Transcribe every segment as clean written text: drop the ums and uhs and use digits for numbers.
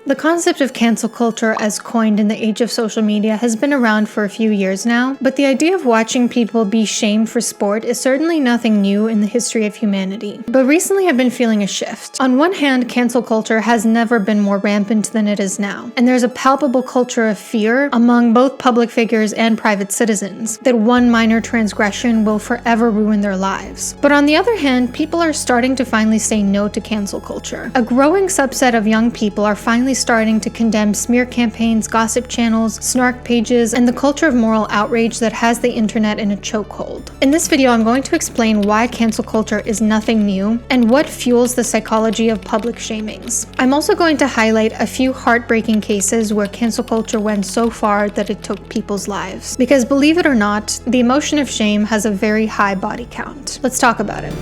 The concept of cancel culture as coined in the age of social media has been around for a few years now, but the idea of watching people be shamed for sport is certainly nothing new in the history of humanity. But recently I've been feeling a shift. On one hand, cancel culture has never been more rampant than it is now, and there's a palpable culture of fear among both public figures and private citizens that one minor transgression will forever ruin their lives. But on the other hand, people are starting to finally say no to cancel culture. A growing subset of young people are finally starting to condemn smear campaigns, gossip channels, snark pages, and the culture of moral outrage that has the internet in a chokehold. In this video, I'm going to explain why cancel culture is nothing new and what fuels the psychology of public shamings. I'm also going to highlight a few heartbreaking cases where cancel culture went so far that it took people's lives. Because believe it or not, the emotion of shame has a very high body count. Let's talk about it.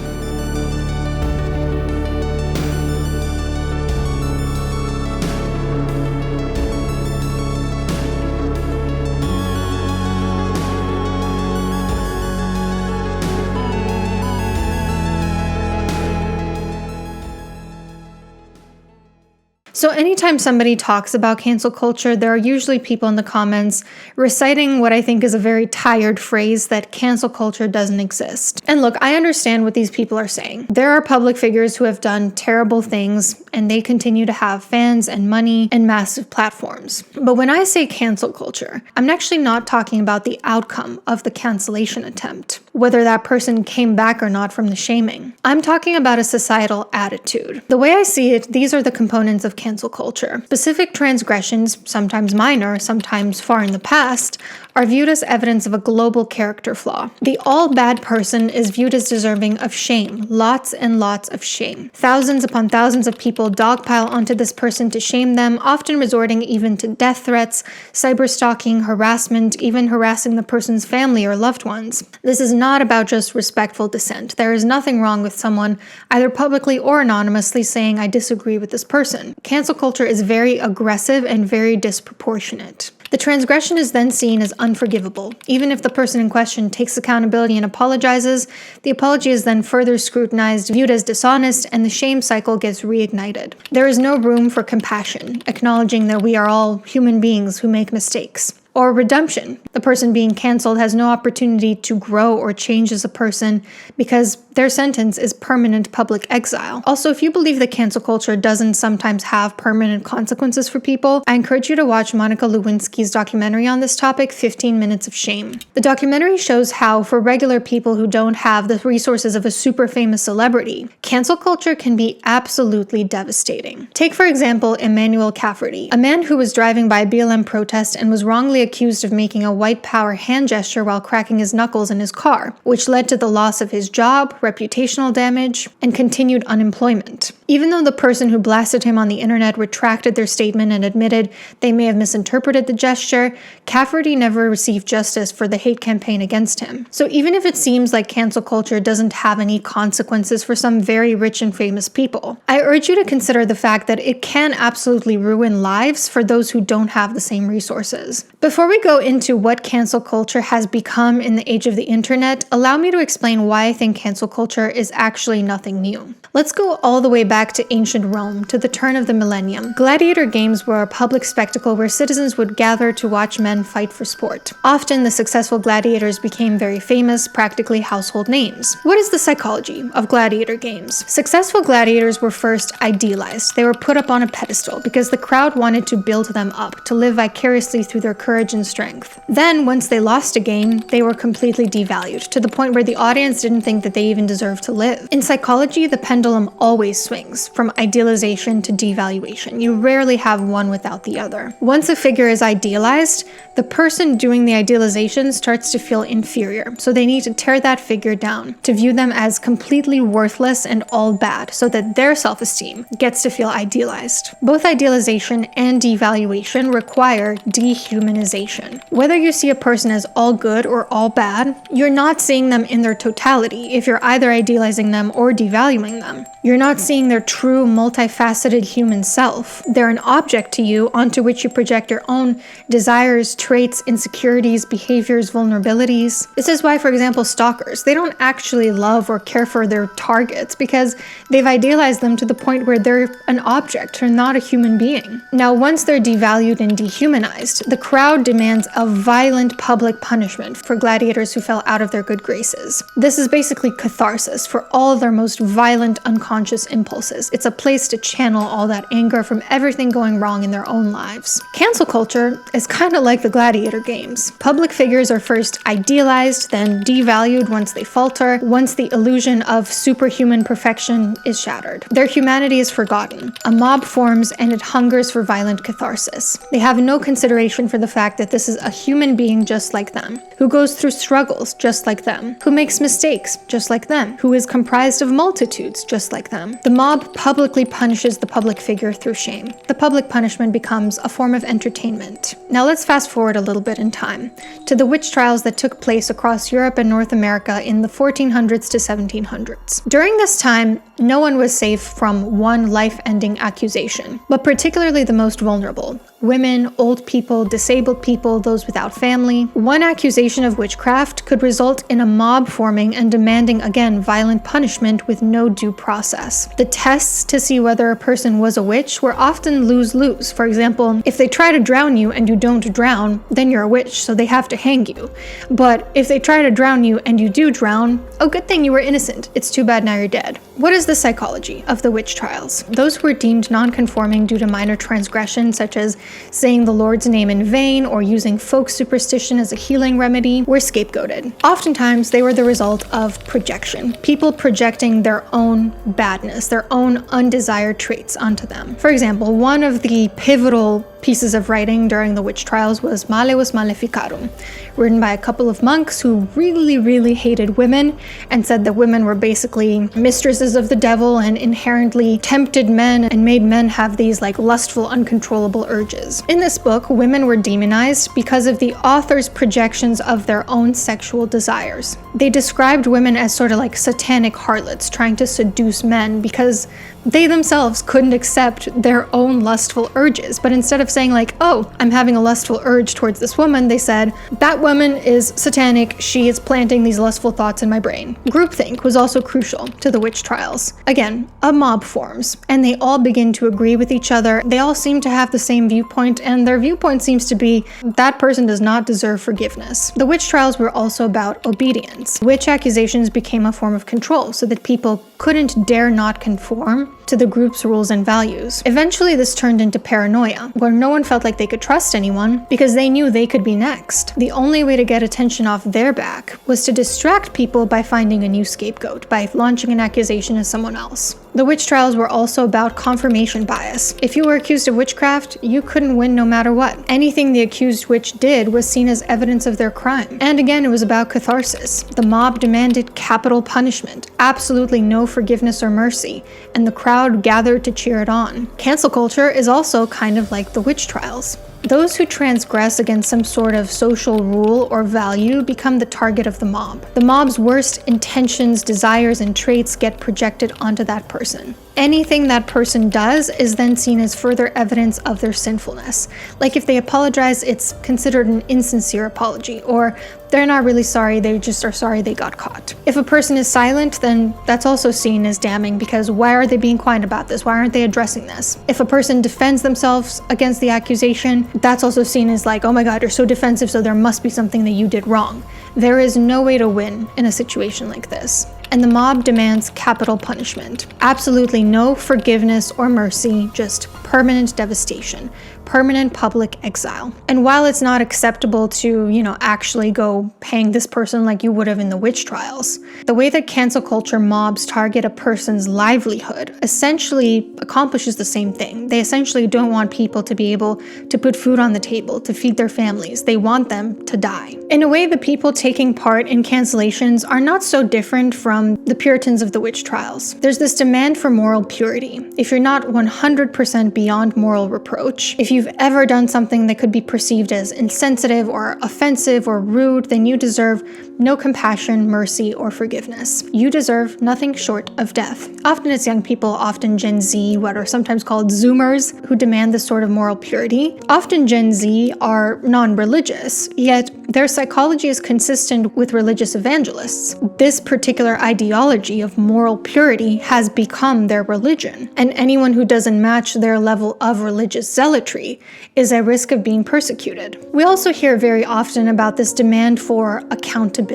So anytime somebody talks about cancel culture, there are usually people in the comments reciting what I think is a very tired phrase that cancel culture doesn't exist. And look, I understand what these people are saying. There are public figures who have done terrible things and they continue to have fans and money and massive platforms. But when I say cancel culture, I'm actually not talking about the outcome of the cancellation attempt, whether that person came back or not from the shaming. I'm talking about a societal attitude. The way I see it, these are the components of cancel culture. Specific transgressions, sometimes minor, sometimes far in the past, are viewed as evidence of a global character flaw. The all bad person is viewed as deserving of shame, lots and lots of shame. Thousands upon thousands of people dogpile onto this person to shame them, often resorting even to death threats, cyberstalking, harassment, even harassing the person's family or loved ones. This is not about just respectful dissent. There is nothing wrong with someone, either publicly or anonymously, saying, "I disagree with this person." Cancel culture is very aggressive and very disproportionate. The transgression is then seen as unforgivable. Even if the person in question takes accountability and apologizes, the apology is then further scrutinized, viewed as dishonest, and the shame cycle gets reignited. There is no room for compassion, acknowledging that we are all human beings who make mistakes. Or redemption. The person being canceled has no opportunity to grow or change as a person because their sentence is permanent public exile. Also, if you believe that cancel culture doesn't sometimes have permanent consequences for people, I encourage you to watch Monica Lewinsky's documentary on this topic, 15 Minutes of Shame. The documentary shows how, for regular people who don't have the resources of a super famous celebrity, cancel culture can be absolutely devastating. Take, for example, Emmanuel Cafferty, a man who was driving by a BLM protest and was wrongly accused of making a white power hand gesture while cracking his knuckles in his car, which led to the loss of his job, reputational damage, and continued unemployment. Even though the person who blasted him on the internet retracted their statement and admitted they may have misinterpreted the gesture, Cafferty never received justice for the hate campaign against him. So even if it seems like cancel culture doesn't have any consequences for some very rich and famous people, I urge you to consider the fact that it can absolutely ruin lives for those who don't have the same resources. Before we go into what cancel culture has become in the age of the internet, allow me to explain why I think cancel culture is actually nothing new. Let's go all the way back to ancient Rome, to the turn of the millennium. Gladiator games were a public spectacle where citizens would gather to watch men fight for sport. Often, the successful gladiators became very famous, practically household names. What is the psychology of gladiator games? Successful gladiators were first idealized. They were put up on a pedestal because the crowd wanted to build them up, to live vicariously through their courage and strength. Then, once they lost a game, they were completely devalued, to the point where the audience didn't think that they even deserved to live. In psychology, the pendulum always swings from idealization to devaluation. You rarely have one without the other. Once a figure is idealized, the person doing the idealization starts to feel inferior, so they need to tear that figure down, to view them as completely worthless and all bad, so that their self-esteem gets to feel idealized. Both idealization and devaluation require dehumanization. Whether you see a person as all good or all bad, you're not seeing them in their totality if you're either idealizing them or devaluing them. You're not seeing their true, multifaceted human self. They're an object to you onto which you project your own desires, traits, insecurities, behaviors, vulnerabilities. This is why, for example, stalkers, they don't actually love or care for their targets because they've idealized them to the point where they're an object or not a human being. Now, once they're devalued and dehumanized, the crowd demands a violent public punishment for gladiators who fell out of their good graces. This is basically catharsis for all of their most violent, unconscious impulses. It's a place to channel all that anger from everything going wrong in their own lives. Cancel culture is kind of like the gladiator games. Public figures are first idealized, then devalued once they falter, once the illusion of superhuman perfection is shattered. Their humanity is forgotten. A mob forms and it hungers for violent catharsis. They have no consideration for the fact that this is a human being just like them, who goes through struggles just like them, who makes mistakes just like them, who is comprised of multitudes just like them. The mob publicly punishes the public figure through shame. The public punishment becomes a form of entertainment. Now let's fast forward a little bit in time to the witch trials that took place across Europe and North America in the 1400s to 1700s. During this time, no one was safe from one life-ending accusation, but particularly the most vulnerable. Women, old people, disabled people, those without family. One accusation of witchcraft could result in a mob forming and demanding, again, violent punishment with no due process. The tests to see whether a person was a witch were often lose-lose. For example, if they try to drown you and you don't drown, then you're a witch, so they have to hang you. But if they try to drown you and you do drown, oh, good thing you were innocent. It's too bad now you're dead. What is the psychology of the witch trials? Those who were deemed non-conforming due to minor transgressions, such as saying the Lord's name in vain or using folk superstition as a healing remedy, were scapegoated. Oftentimes, they were the result of projection. People projecting their own badness, their own undesired traits onto them. For example, one of the pivotal pieces of writing during the witch trials was Malleus Maleficarum, written by a couple of monks who really hated women and said that women were basically mistresses of the devil and inherently tempted men and made men have these like lustful, uncontrollable urges. In this book, women were demonized because of the author's projections of their own sexual desires. They described women as sort of like satanic harlots trying to seduce men because they themselves couldn't accept their own lustful urges, but instead of saying like, oh, I'm having a lustful urge towards this woman, they said, that woman is satanic, she is planting these lustful thoughts in my brain. Groupthink was also crucial to the witch trials. Again, a mob forms, and they all begin to agree with each other. They all seem to have the same viewpoint, and their viewpoint seems to be, that person does not deserve forgiveness. The witch trials were also about obedience. Witch accusations became a form of control, so that people couldn't dare not conform to the group's rules and values. Eventually, this turned into paranoia, where no one felt like they could trust anyone because they knew they could be next. The only way to get attention off their back was to distract people by finding a new scapegoat, by launching an accusation as someone else. The witch trials were also about confirmation bias. If you were accused of witchcraft, you couldn't win no matter what. Anything the accused witch did was seen as evidence of their crime. And again, it was about catharsis. The mob demanded capital punishment, absolutely no forgiveness or mercy, and the crowd gathered to cheer it on. Cancel culture is also kind of like the witch trials. Those who transgress against some sort of social rule or value become the target of the mob. The mob's worst intentions, desires, and traits get projected onto that person. Anything that person does is then seen as further evidence of their sinfulness. Like if they apologize, it's considered an insincere apology, or they're not really sorry, they just are sorry they got caught. If a person is silent, then that's also seen as damning because why are they being quiet about this? Why aren't they addressing this? If a person defends themselves against the accusation, that's also seen as like, oh my God, you're so defensive, so there must be something that you did wrong. There is no way to win in a situation like this. And the mob demands capital punishment. Absolutely no forgiveness or mercy, just permanent devastation, permanent public exile. And while it's not acceptable to, actually go hang this person like you would have in the witch trials, the way that cancel culture mobs target a person's livelihood essentially accomplishes the same thing. They essentially don't want people to be able to put food on the table, to feed their families. They want them to die. In a way, the people taking part in cancellations are not so different from from the Puritans of the witch trials. There's this demand for moral purity. If you're not 100% beyond moral reproach, if you've ever done something that could be perceived as insensitive or offensive or rude, then you deserve no compassion, mercy, or forgiveness. You deserve nothing short of death. Often it's young people, often Gen Z, what are sometimes called Zoomers, who demand this sort of moral purity. Often Gen Z are non-religious, yet their psychology is consistent with religious evangelists. This particular ideology of moral purity has become their religion, and anyone who doesn't match their level of religious zealotry is at risk of being persecuted. We also hear very often about this demand for accountability.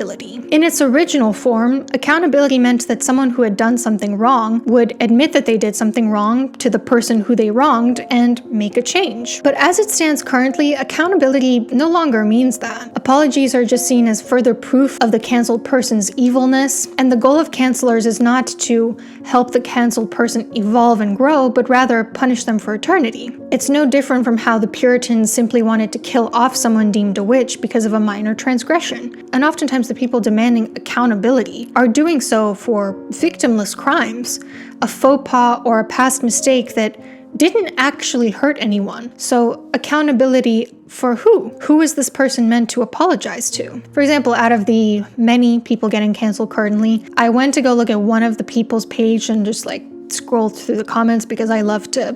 In its original form, accountability meant that someone who had done something wrong would admit that they did something wrong to the person who they wronged and make a change. But as it stands currently, accountability no longer means that. Apologies are just seen as further proof of the canceled person's evilness, and the goal of cancelers is not to help the canceled person evolve and grow, but rather punish them for eternity. It's no different from how the Puritans simply wanted to kill off someone deemed a witch because of a minor transgression. And oftentimes the people demanding accountability are doing so for victimless crimes, a faux pas or a past mistake that didn't actually hurt anyone. So accountability for who? Who is this person meant to apologize to? For example, out of the many people getting canceled currently, I went to go look at one of the people's page and just scroll through the comments because I love to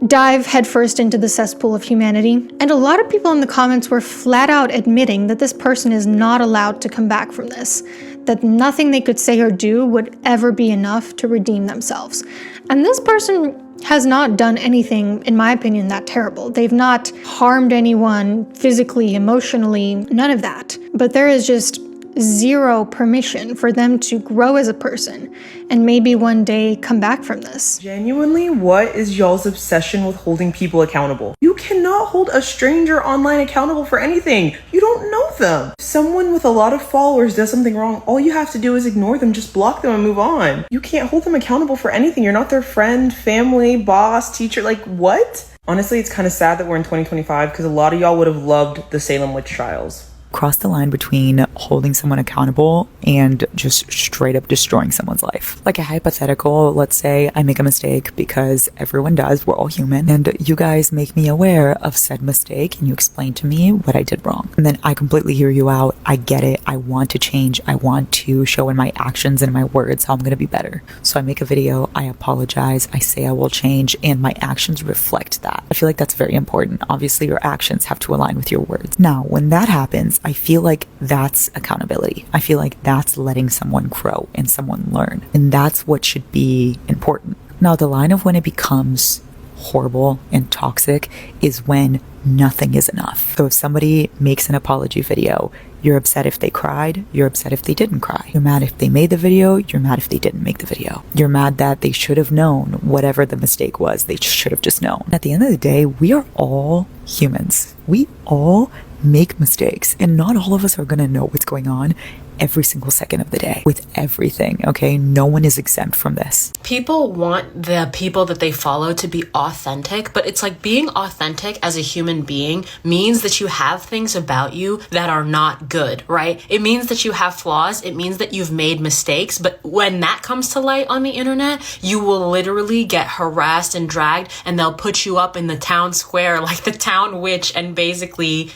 dive headfirst into the cesspool of humanity. And a lot of people in the comments were flat out admitting that this person is not allowed to come back from this, that nothing they could say or do would ever be enough to redeem themselves. And this person has not done anything, in my opinion, that terrible. They've not harmed anyone physically, emotionally, none of that. But there is just zero permission for them to grow as a person and maybe one day come back from this. Genuinely, what is y'all's obsession with holding people accountable? You cannot hold a stranger online accountable for anything. You don't know them. If someone with a lot of followers does something wrong, all you have to do is ignore them, just block them and move on. You can't hold them accountable for anything. You're not their friend, family, boss, teacher, what? Honestly, it's kind of sad that we're in 2025 because a lot of y'all would have loved the Salem witch trials. Cross the line between holding someone accountable and just straight up destroying someone's life. Like a hypothetical, let's say I make a mistake, because everyone does, we're all human, and you guys make me aware of said mistake and you explain to me what I did wrong. And then I completely hear you out. I get it. I want to change. I want to show in my actions and my words how I'm going to be better. So I make a video, I apologize, I say I will change, and my actions reflect that. I feel like that's very important. Obviously, your actions have to align with your words. Now, when that happens, I feel like that's accountability. I feel like that's letting someone grow and someone learn. And that's what should be important. Now, the line of when it becomes horrible and toxic is when nothing is enough. So if somebody makes an apology video, you're upset if they cried, you're upset if they didn't cry. You're mad if they made the video, you're mad if they didn't make the video. You're mad that they should have known whatever the mistake was, they should have just known. At the end of the day, we are all humans. We all make mistakes, and not all of us are gonna know what's going on every single second of the day with everything, okay? No one is exempt from this. People want the people that they follow to be authentic, but it's like being authentic as a human being means that you have things about you that are not good, right? It means that you have flaws. It means that you've made mistakes, but when that comes to light on the internet, you will literally get harassed and dragged, and they'll put you up in the town square like the town witch and basically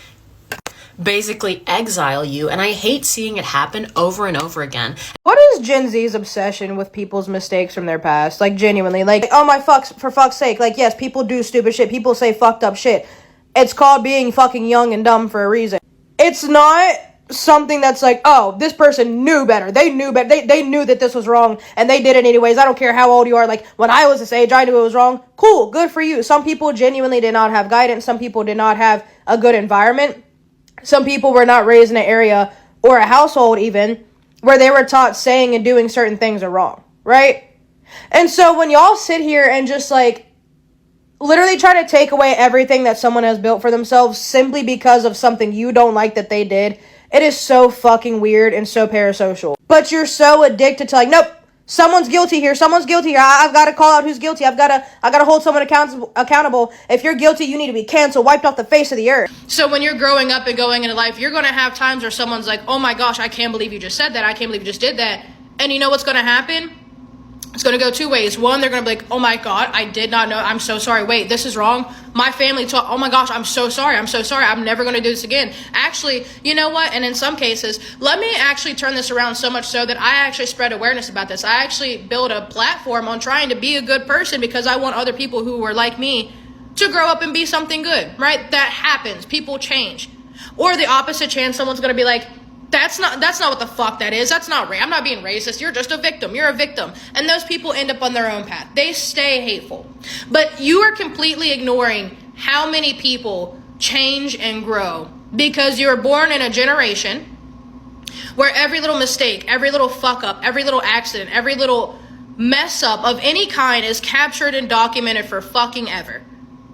exile you. And I hate seeing it happen over and over again. What is Gen Z's obsession with people's mistakes from their past? Genuinely, for fuck's sake, yes, people do stupid shit, people say fucked up shit. It's called being fucking young and dumb for a reason. It's not something that's oh, this person knew better. They knew better. They knew that this was wrong, and they did it anyways. I don't care how old you are. When I was this age, I knew it was wrong. Cool, good for you. Some people genuinely did not have guidance. Some people did not have a good environment. Some people were not raised in an area or a household even where they were taught saying and doing certain things are wrong, right? And so when y'all sit here and just literally try to take away everything that someone has built for themselves simply because of something you don't like that they did, it is so fucking weird and so parasocial. But you're so addicted to nope, someone's guilty here. Someone's guilty here. I've got to call out who's guilty. I got to hold someone accountable. If you're guilty, you need to be canceled, wiped off the face of the earth. So when you're growing up and going into life, you're going to have times where someone's like, oh my gosh, I can't believe you just said that. I can't believe you just did that. And you know what's going to happen? It's going to go two ways. One, they're going to be like, oh my God, I did not know. I'm so sorry. Wait, this is wrong. My family told, oh my gosh, I'm so sorry. I'm so sorry. I'm never going to do this again. Actually, you know what? And in some cases, let me actually turn this around so much so that I actually spread awareness about this. I actually build a platform on trying to be a good person because I want other people who were like me to grow up and be something good, right? That happens. People change. Or the opposite chance, someone's going to be like, that's not what the fuck that is. That's not I'm not being racist. You're just a victim. You're a victim. And those people end up on their own path. They stay hateful. But you are completely ignoring how many people change and grow because you were born in a generation where every little mistake, every little fuck up, every little accident, every little mess up of any kind is captured and documented for fucking ever.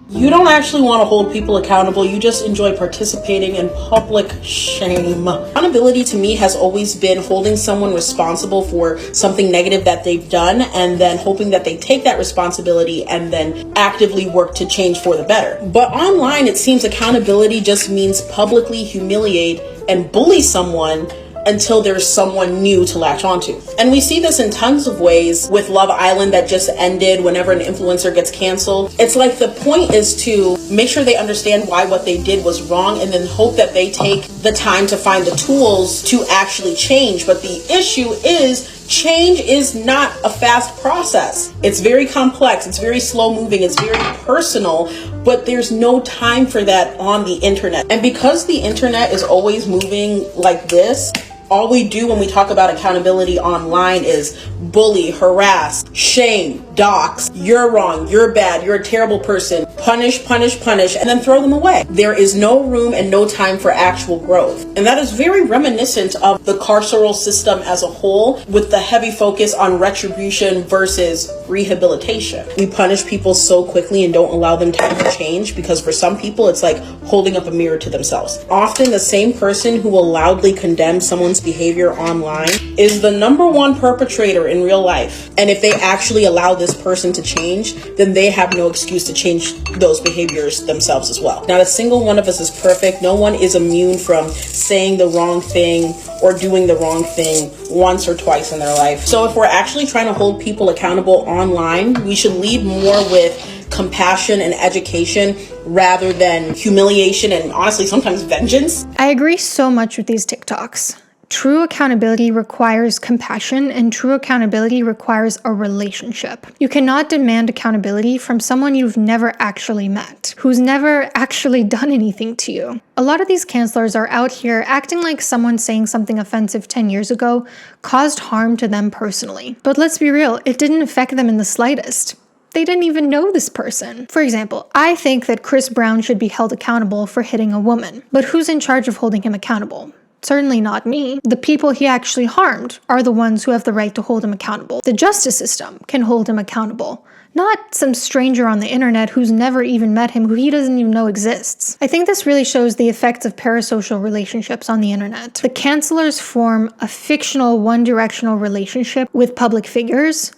You don't actually want to hold people accountable. You just enjoy participating in public shame. Accountability to me has always been holding someone responsible for something negative that they've done and then hoping that they take that responsibility and then actively work to change for the better. But online, it seems accountability just means publicly humiliate and bully someone until there's someone new to latch onto. And we see this in tons of ways with Love Island that just ended whenever an influencer gets canceled. It's like the point is to make sure they understand why what they did was wrong and then hope that they take the time to find the tools to actually change. But the issue is change is not a fast process. It's very complex, it's very slow moving, it's very personal, but there's no time for that on the internet. And because the internet is always moving like this, all we do when we talk about accountability online is bully, harass, shame, dox, you're wrong, you're bad, you're a terrible person, punish, punish, punish, and then throw them away. There is no room and no time for actual growth. And that is very reminiscent of the carceral system as a whole, with the heavy focus on retribution versus rehabilitation. We punish people so quickly and don't allow them time to change because for some people it's like holding up a mirror to themselves. Often the same person who will loudly condemn someone's behavior online is the number one perpetrator in real life. And if they actually allow this person to change, then they have no excuse to change those behaviors themselves as well. Not a single one of us is perfect. No one is immune from saying the wrong thing or doing the wrong thing once or twice in their life. So if we're actually trying to hold people accountable online, we should lead more with compassion and education rather than humiliation and honestly sometimes vengeance. I agree so much with these TikToks. True accountability requires compassion, and true accountability requires a relationship. You cannot demand accountability from someone you've never actually met, who's never actually done anything to you. A lot of these cancelers are out here acting like someone saying something offensive 10 years ago caused harm to them personally. But let's be real, it didn't affect them in the slightest. They didn't even know this person. For example, I think that Chris Brown should be held accountable for hitting a woman. But who's in charge of holding him accountable? Certainly not me. The people he actually harmed are the ones who have the right to hold him accountable. The justice system can hold him accountable, not some stranger on the internet who's never even met him, who he doesn't even know exists. I think this really shows the effects of parasocial relationships on the internet. The cancelers form a fictional, one-directional relationship with public figures,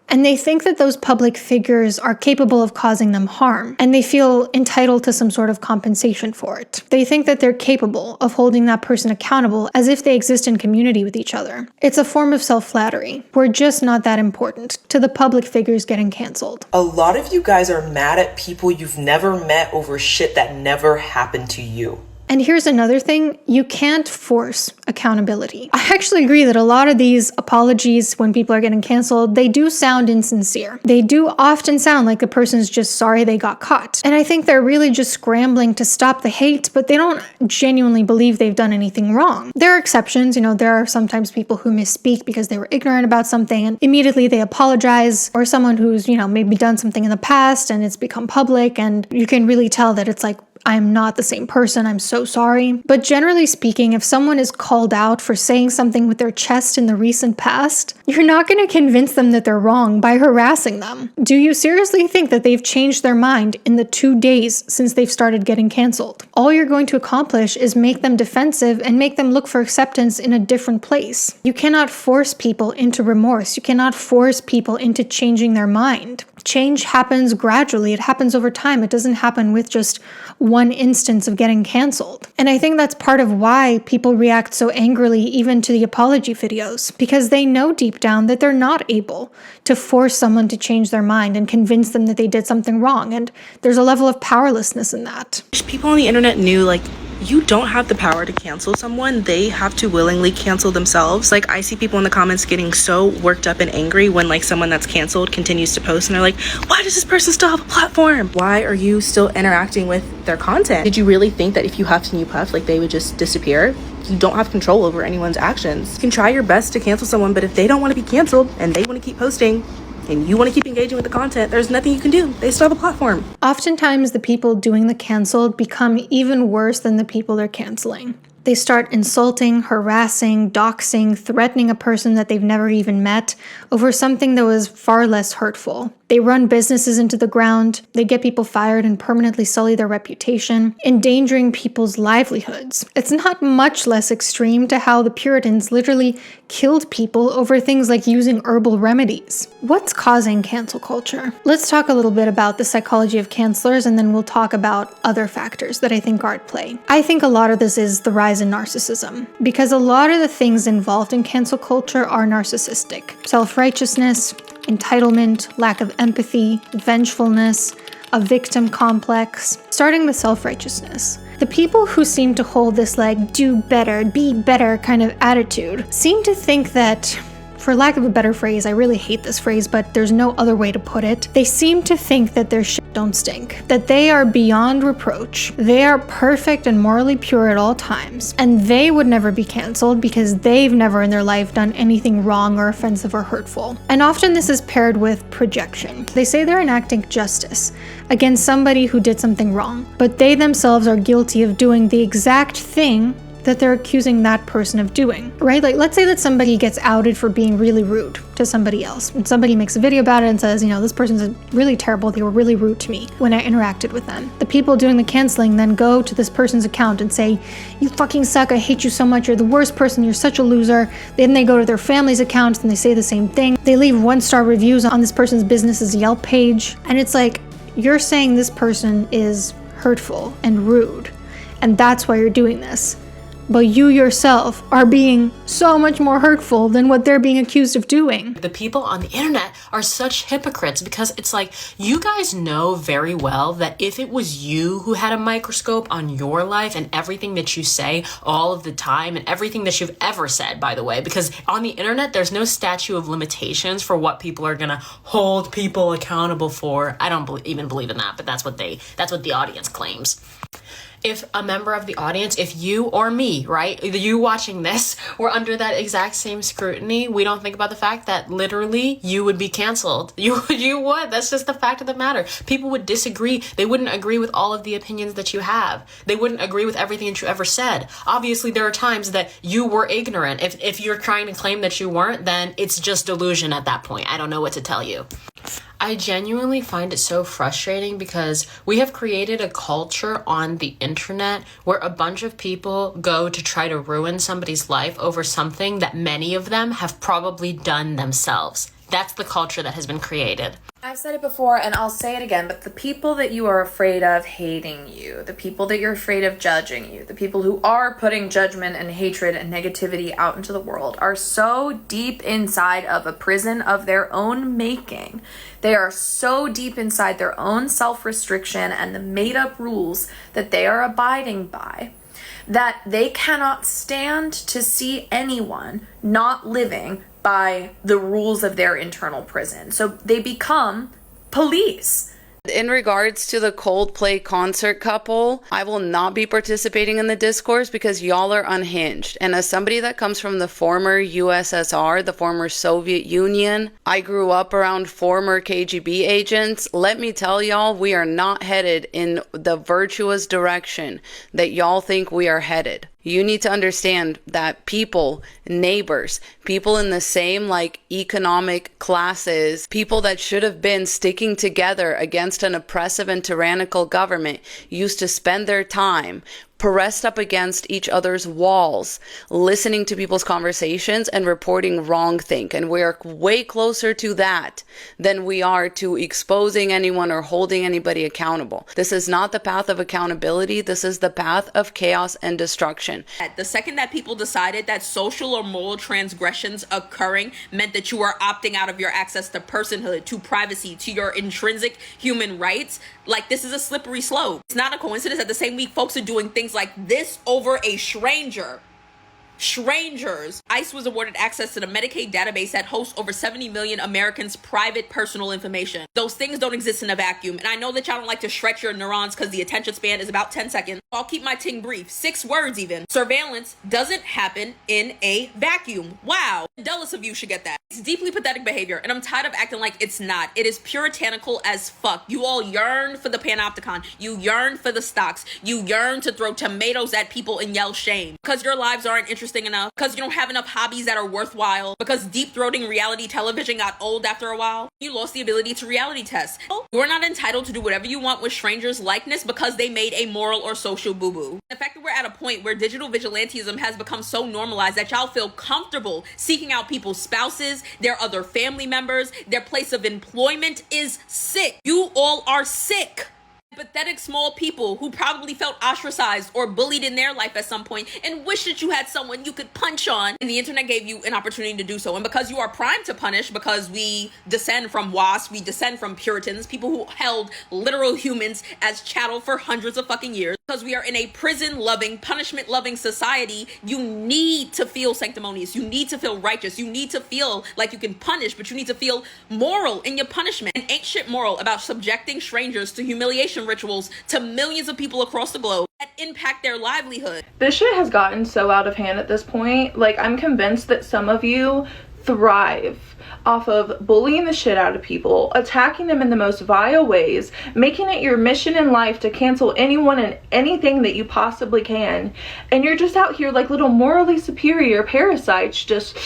and they think that those public figures are capable of causing them harm, and they feel entitled to some sort of compensation for it. They think that they're capable of holding that person accountable as if they exist in community with each other. It's a form of self-flattery. We're just not that important to the public figures getting canceled. A lot of you guys are mad at people you've never met over shit that never happened to you. And here's another thing, you can't force accountability. I actually agree that a lot of these apologies when people are getting canceled, they do sound insincere. They do often sound like the person's just sorry they got caught. And I think they're really just scrambling to stop the hate, but they don't genuinely believe they've done anything wrong. There are exceptions, there are sometimes people who misspeak because they were ignorant about something and immediately they apologize, or someone who's, maybe done something in the past and it's become public and you can really tell that it's like, I'm not the same person, I'm so sorry. But generally speaking, if someone is called out for saying something with their chest in the recent past, you're not going to convince them that they're wrong by harassing them. Do you seriously think that they've changed their mind in the 2 days since they've started getting canceled? All you're going to accomplish is make them defensive and make them look for acceptance in a different place. You cannot force people into remorse. You cannot force people into changing their mind. Change happens gradually. It happens over time. It doesn't happen with just one instance of getting canceled. And I think that's part of why people react so angrily even to the apology videos, because they know deep down that they're not able to force someone to change their mind and convince them that they did something wrong. And there's a level of powerlessness in that. People on the internet knew, like, you don't have the power to cancel someone. They have to willingly cancel themselves. Like, I see people in the comments getting so worked up and angry when, like, someone that's canceled continues to post and they're like, why does this person still have a platform? Why are you still interacting with their content? Did you really think that if you huffed and you puffed, like, they would just disappear? You don't have control over anyone's actions. You can try your best to cancel someone, but if they don't want to be canceled and they want to keep posting and you want to keep engaging with the content, there's nothing you can do. They still have a platform. Oftentimes, the people doing the canceled become even worse than the people they're canceling. They start insulting, harassing, doxing, threatening a person that they've never even met over something that was far less hurtful. They run businesses into the ground, they get people fired and permanently sully their reputation, endangering people's livelihoods. It's not much less extreme to how the Puritans literally killed people over things like using herbal remedies. What's causing cancel culture? Let's talk a little bit about the psychology of cancelers, and then we'll talk about other factors that I think are at play. I think a lot of this is the rise in narcissism, because a lot of the things involved in cancel culture are narcissistic. Self-righteousness, entitlement, lack of empathy, vengefulness, a victim complex. Starting with self-righteousness. The people who seem to hold this like do better, be better kind of attitude seem to think that, for lack of a better phrase, I really hate this phrase, but there's no other way to put it, they seem to think that their shit don't stink, that they are beyond reproach, they are perfect and morally pure at all times, and they would never be canceled because they've never in their life done anything wrong or offensive or hurtful. And often this is paired with projection. They say they're enacting justice against somebody who did something wrong, but they themselves are guilty of doing the exact thing that they're accusing that person of doing, right? Like, let's say that somebody gets outed for being really rude to somebody else, and somebody makes a video about it and says, you know, this person's really terrible, they were really rude to me when I interacted with them. The people doing the canceling then go to this person's account and say, you fucking suck, I hate you so much, you're the worst person, you're such a loser. Then they go to their family's accounts and they say the same thing. They leave 1-star reviews on this person's business's Yelp page, and it's like, you're saying this person is hurtful and rude, and that's why you're doing this. But you yourself are being so much more hurtful than what they're being accused of doing. The people on the internet are such hypocrites because it's like, you guys know very well that if it was you who had a microscope on your life and everything that you say all of the time and everything that you've ever said, by the way, because on the internet, there's no statute of limitations for what people are gonna hold people accountable for. I don't even believe in that, but that's what the audience claims. If a member of the audience, if you or me, right, you watching this, were under that exact same scrutiny, we don't think about the fact that literally you would be canceled. You would. That's just the fact of the matter. People would disagree. They wouldn't agree with all of the opinions that you have. They wouldn't agree with everything that you ever said. Obviously, there are times that you were ignorant. If you're trying to claim that you weren't, then it's just delusion at that point. I don't know what to tell you. I genuinely find it so frustrating because we have created a culture on the internet where a bunch of people go to try to ruin somebody's life over something that many of them have probably done themselves. That's the culture that has been created. I've said it before and I'll say it again, but the people that you are afraid of hating you, the people that you're afraid of judging you, the people who are putting judgment and hatred and negativity out into the world are so deep inside of a prison of their own making. They are so deep inside their own self-restriction and the made-up rules that they are abiding by that they cannot stand to see anyone not living by the rules of their internal prison. So they become police. In regards to the Coldplay concert couple, I will not be participating in the discourse because y'all are unhinged. And as somebody that comes from the former USSR, the former Soviet Union, I grew up around former KGB agents. Let me tell y'all, we are not headed in the virtuous direction that y'all think we are headed. You need to understand that people, neighbors, people in the same economic classes, people that should have been sticking together against an oppressive and tyrannical government used to spend their time pressed up against each other's walls, listening to people's conversations and reporting wrongthink. And we're way closer to that than we are to exposing anyone or holding anybody accountable. This is not the path of accountability. This is the path of chaos and destruction. The second that people decided that social or moral transgressions occurring meant that you are opting out of your access to personhood, to privacy, to your intrinsic human rights, like, this is a slippery slope. It's not a coincidence that the same week folks are doing things like this over a stranger. Strangers. ICE was awarded access to the Medicaid database that hosts over 70 million Americans' private personal information. Those things don't exist in a vacuum. And I know that y'all don't like to stretch your neurons because the attention span is about 10 seconds. I'll keep my ting brief. 6 words even. Surveillance doesn't happen in a vacuum. Wow. Dulles of you should get that. It's deeply pathetic behavior, and I'm tired of acting like it's not. It is puritanical as fuck. You all yearn for the panopticon. You yearn for the stocks. You yearn to throw tomatoes at people and yell shame. Because your lives aren't interesting enough, because you don't have enough hobbies that are worthwhile, because deep-throating reality television got old after a while. You lost the ability to reality test. You're not entitled to do whatever you want with strangers' likeness because they made a moral or social boo-boo. The fact that we're at a point where digital vigilantism has become so normalized that y'all feel comfortable seeking out people's spouses, their other family members, their place of employment is sick. You all are sick. Pathetic small people who probably felt ostracized or bullied in their life at some point and wish that you had someone you could punch on, and the internet gave you an opportunity to do so. And because you are primed to punish, because we descend from WASP, we descend from Puritans, people who held literal humans as chattel for hundreds of fucking years, because we are in a prison-loving, punishment-loving society, you need to feel sanctimonious. You need to feel righteous. You need to feel like you can punish, but you need to feel moral in your punishment. And ain't shit moral about subjecting strangers to humiliation rituals to millions of people across the globe that impact their livelihood. This shit has gotten so out of hand at this point. Like, I'm convinced that some of you thrive off of bullying the shit out of people, attacking them in the most vile ways, making it your mission in life to cancel anyone and anything that you possibly can. And you're just out here like little morally superior parasites, just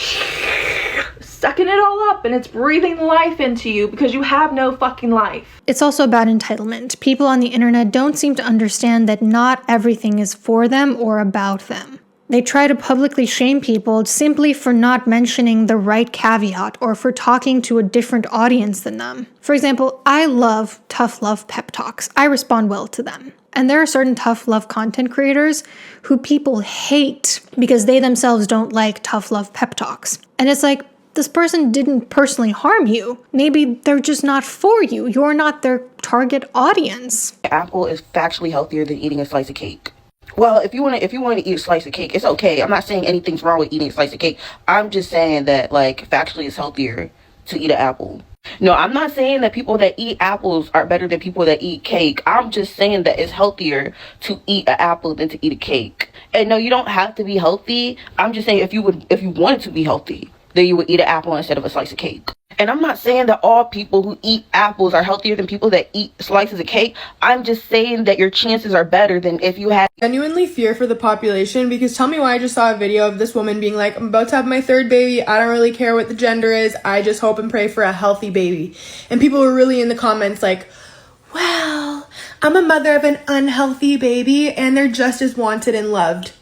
sucking it all up, and it's breathing life into you because you have no fucking life. It's also about entitlement. People on the internet don't seem to understand that not everything is for them or about them. They try to publicly shame people simply for not mentioning the right caveat or for talking to a different audience than them. For example, I love tough love pep talks. I respond well to them. And there are certain tough love content creators who people hate because they themselves don't like tough love pep talks. And it's like, this person didn't personally harm you. Maybe they're just not for you. You're not their target audience. Apple is factually healthier than eating a slice of cake. Well, if you want to eat a slice of cake, it's okay. I'm not saying anything's wrong with eating a slice of cake. I'm just saying that, like, factually it's healthier to eat an apple. No, I'm not saying that people that eat apples are better than people that eat cake. I'm just saying that it's healthier to eat an apple than to eat a cake. And no, you don't have to be healthy. I'm just saying if you wanted to be healthy, then you would eat an apple instead of a slice of cake. And I'm not saying that all people who eat apples are healthier than people that eat slices of cake. I'm just saying that your chances are better than if you had... Genuinely fear for the population, because tell me why I just saw a video of this woman being like, I'm about to have my 3rd baby. I don't really care what the gender is. I just hope and pray for a healthy baby. And people were really in the comments like, well, I'm a mother of an unhealthy baby and they're just as wanted and loved.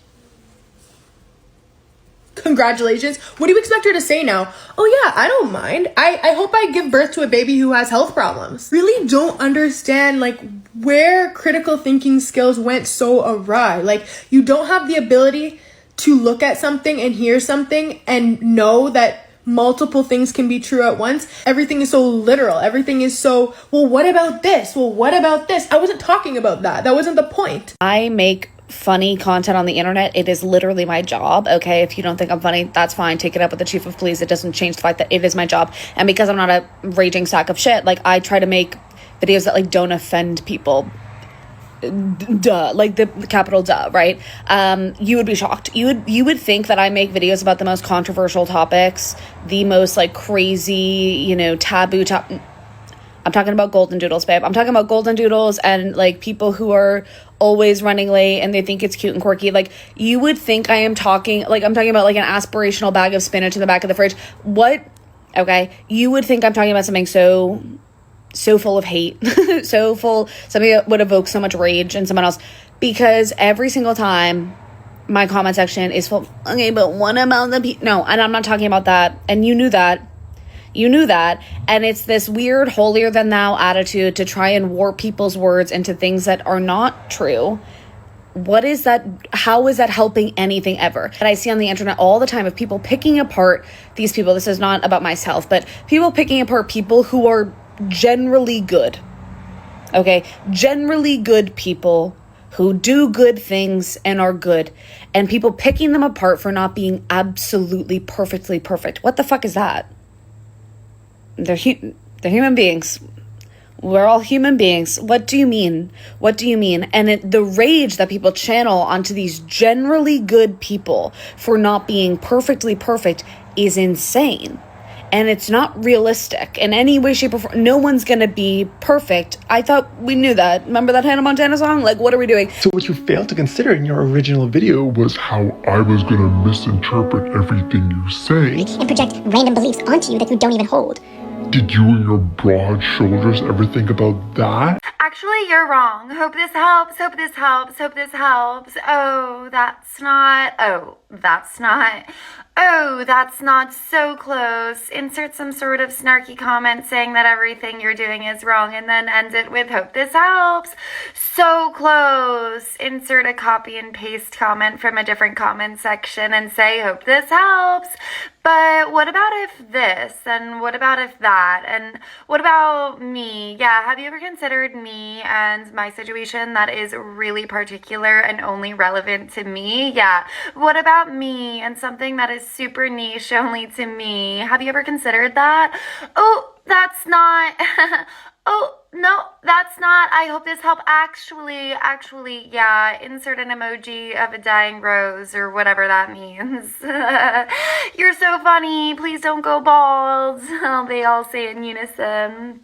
Congratulations. What do you expect her to say now? Oh yeah, I don't mind. I hope I give birth to a baby who has health problems. Really don't understand like where critical thinking skills went so awry. Like, you don't have the ability to look at something and hear something and know that multiple things can be true at once. Everything is so literal. Everything is so, well, what about this? Well, what about this? I wasn't talking about that. That wasn't the point. I make funny content on the internet. It is literally my job. Okay, if you don't think I'm funny, that's fine. Take it up with the chief of police. It doesn't change the fact that it is my job. And because I'm not a raging sack of shit, like, I try to make videos that like don't offend people. Duh, like the capital duh, right? You would be shocked. You would think that I make videos about the most controversial topics, the most like crazy, taboo I'm talking about golden doodles, babe. I'm talking about golden doodles and like people who are always running late and they think it's cute and quirky. Like, you would think I'm talking about like an aspirational bag of spinach in the back of the fridge. What? Okay. You would think I'm talking about something so full of hate, so full, something that would evoke so much rage in someone else. because every single time my comment section is full, okay, but what about the people? No, and I'm not talking about that. And you knew that. You knew that. And it's this weird holier than thou attitude to try and warp people's words into things that are not true. What is that? How is that helping anything ever? And I see on the internet all the time of people picking apart these people. This is not about myself, but people picking apart people who are generally good. Okay? Generally good people who do good things and are good, and people picking them apart for not being absolutely perfectly perfect. What the fuck is that? They're human beings. We're all human beings. What do you mean? What do you mean? And the rage that people channel onto these generally good people for not being perfectly perfect is insane. And it's not realistic in any way, shape, or form. No one's gonna be perfect. I thought we knew that. Remember that Hannah Montana song? Like, what are we doing? So what you failed to consider in your original video was how I was gonna misinterpret everything you say and project random beliefs onto you that you don't even hold. Did you and your broad shoulders ever think about that? Actually, you're wrong. Hope this helps. Hope this helps. Hope this helps. Oh, that's not. Oh, that's not. Oh, that's not so close. Insert some sort of snarky comment saying that everything you're doing is wrong and then end it with hope this helps. So close. Insert a copy and paste comment from a different comment section and say hope this helps. But what about if this? And what about if that? And what about me? Yeah, have you ever considered me and my situation that is really particular and only relevant to me? Yeah. What about me and something that is super niche only to me? Have you ever considered that? Oh, that's not. Oh, no, that's not. I hope this helped. Actually, yeah, insert an emoji of a dying rose or whatever that means. You're so funny. Please don't go bald. They all say in unison.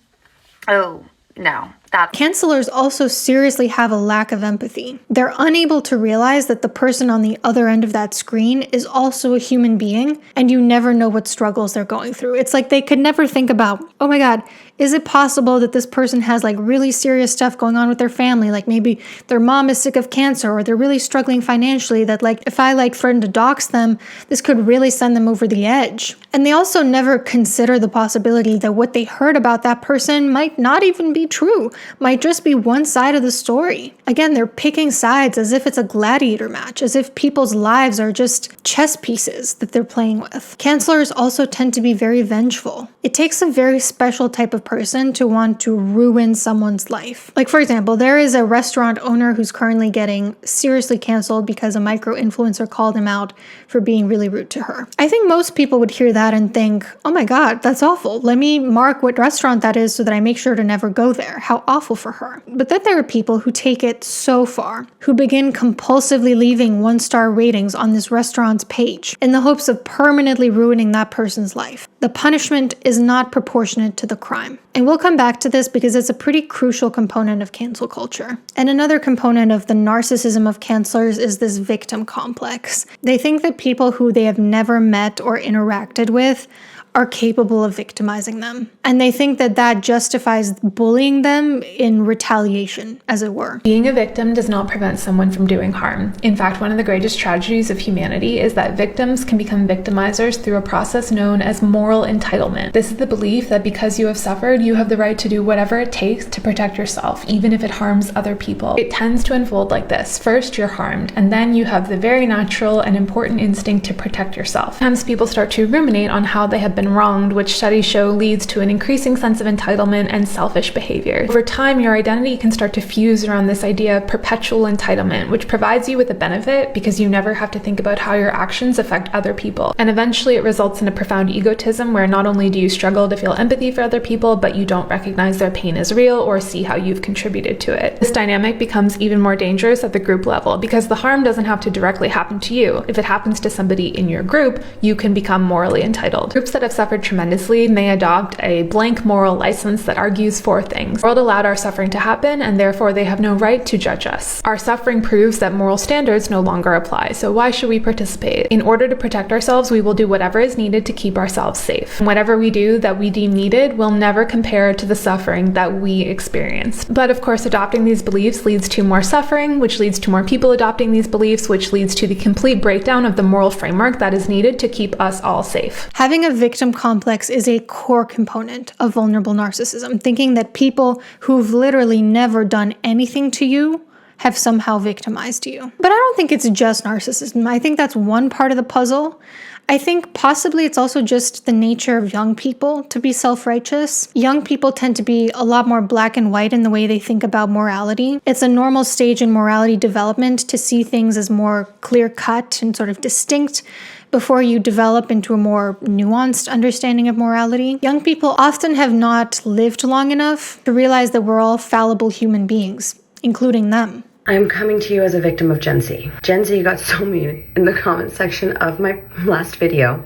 Oh, no. Cancelers also seriously have a lack of empathy. They're unable to realize that the person on the other end of that screen is also a human being, and you never know what struggles they're going through. It's like they could never think about, oh my God, is it possible that this person has like really serious stuff going on with their family? Like maybe their mom is sick of cancer, or they're really struggling financially, that like if I like threaten to dox them, this could really send them over the edge. And they also never consider the possibility that what they heard about that person might not even be true. Might just be one side of the story. Again, they're picking sides as if it's a gladiator match, as if people's lives are just chess pieces that they're playing with. Cancelers also tend to be very vengeful. It takes a very special type of person to want to ruin someone's life. Like, for example, there is a restaurant owner who's currently getting seriously canceled because a micro-influencer called him out for being really rude to her. I think most people would hear that and think, oh my God, that's awful. Let me mark what restaurant that is so that I make sure to never go there. How awful for her. But then there are people who take it so far, who begin compulsively leaving 1-star ratings on this restaurant's page in the hopes of permanently ruining that person's life. The punishment is not proportionate to the crime. And we'll come back to this because it's a pretty crucial component of cancel culture. And another component of the narcissism of cancelers is this victim complex. They think that people who they have never met or interacted with are capable of victimizing them. And they think that that justifies bullying them in retaliation, as it were. Being a victim does not prevent someone from doing harm. In fact, one of the greatest tragedies of humanity is that victims can become victimizers through a process known as moral entitlement. This is the belief that because you have suffered, you have the right to do whatever it takes to protect yourself, even if it harms other people. It tends to unfold like this. First, you're harmed, and then you have the very natural and important instinct to protect yourself. Hence, people start to ruminate on how they have been wronged, which studies show leads to an increasing sense of entitlement and selfish behavior. Over time, your identity can start to fuse around this idea of perpetual entitlement, which provides you with a benefit because you never have to think about how your actions affect other people. And eventually it results in a profound egotism where not only do you struggle to feel empathy for other people, but you don't recognize their pain as real or see how you've contributed to it. This dynamic becomes even more dangerous at the group level because the harm doesn't have to directly happen to you. If it happens to somebody in your group, you can become morally entitled. Groups that have suffered tremendously may adopt a blank moral license that argues for things. The world allowed our suffering to happen, and therefore they have no right to judge us. Our suffering proves that moral standards no longer apply, so why should we participate? In order to protect ourselves, we will do whatever is needed to keep ourselves safe. And whatever we do that we deem needed will never compare to the suffering that we experienced. But of course, adopting these beliefs leads to more suffering, which leads to more people adopting these beliefs, which leads to the complete breakdown of the moral framework that is needed to keep us all safe. Having a victim complex is a core component of vulnerable narcissism, thinking that people who've literally never done anything to you have somehow victimized you. But I don't think it's just narcissism. I think that's one part of the puzzle. I think possibly it's also just the nature of young people to be self-righteous. Young people tend to be a lot more black and white in the way they think about morality. It's a normal stage in morality development to see things as more clear-cut and sort of distinct before you develop into a more nuanced understanding of morality. Young people often have not lived long enough to realize that we're all fallible human beings, including them. I am coming to you as a victim of Gen Z. Gen Z got so mean in the comment section of my last video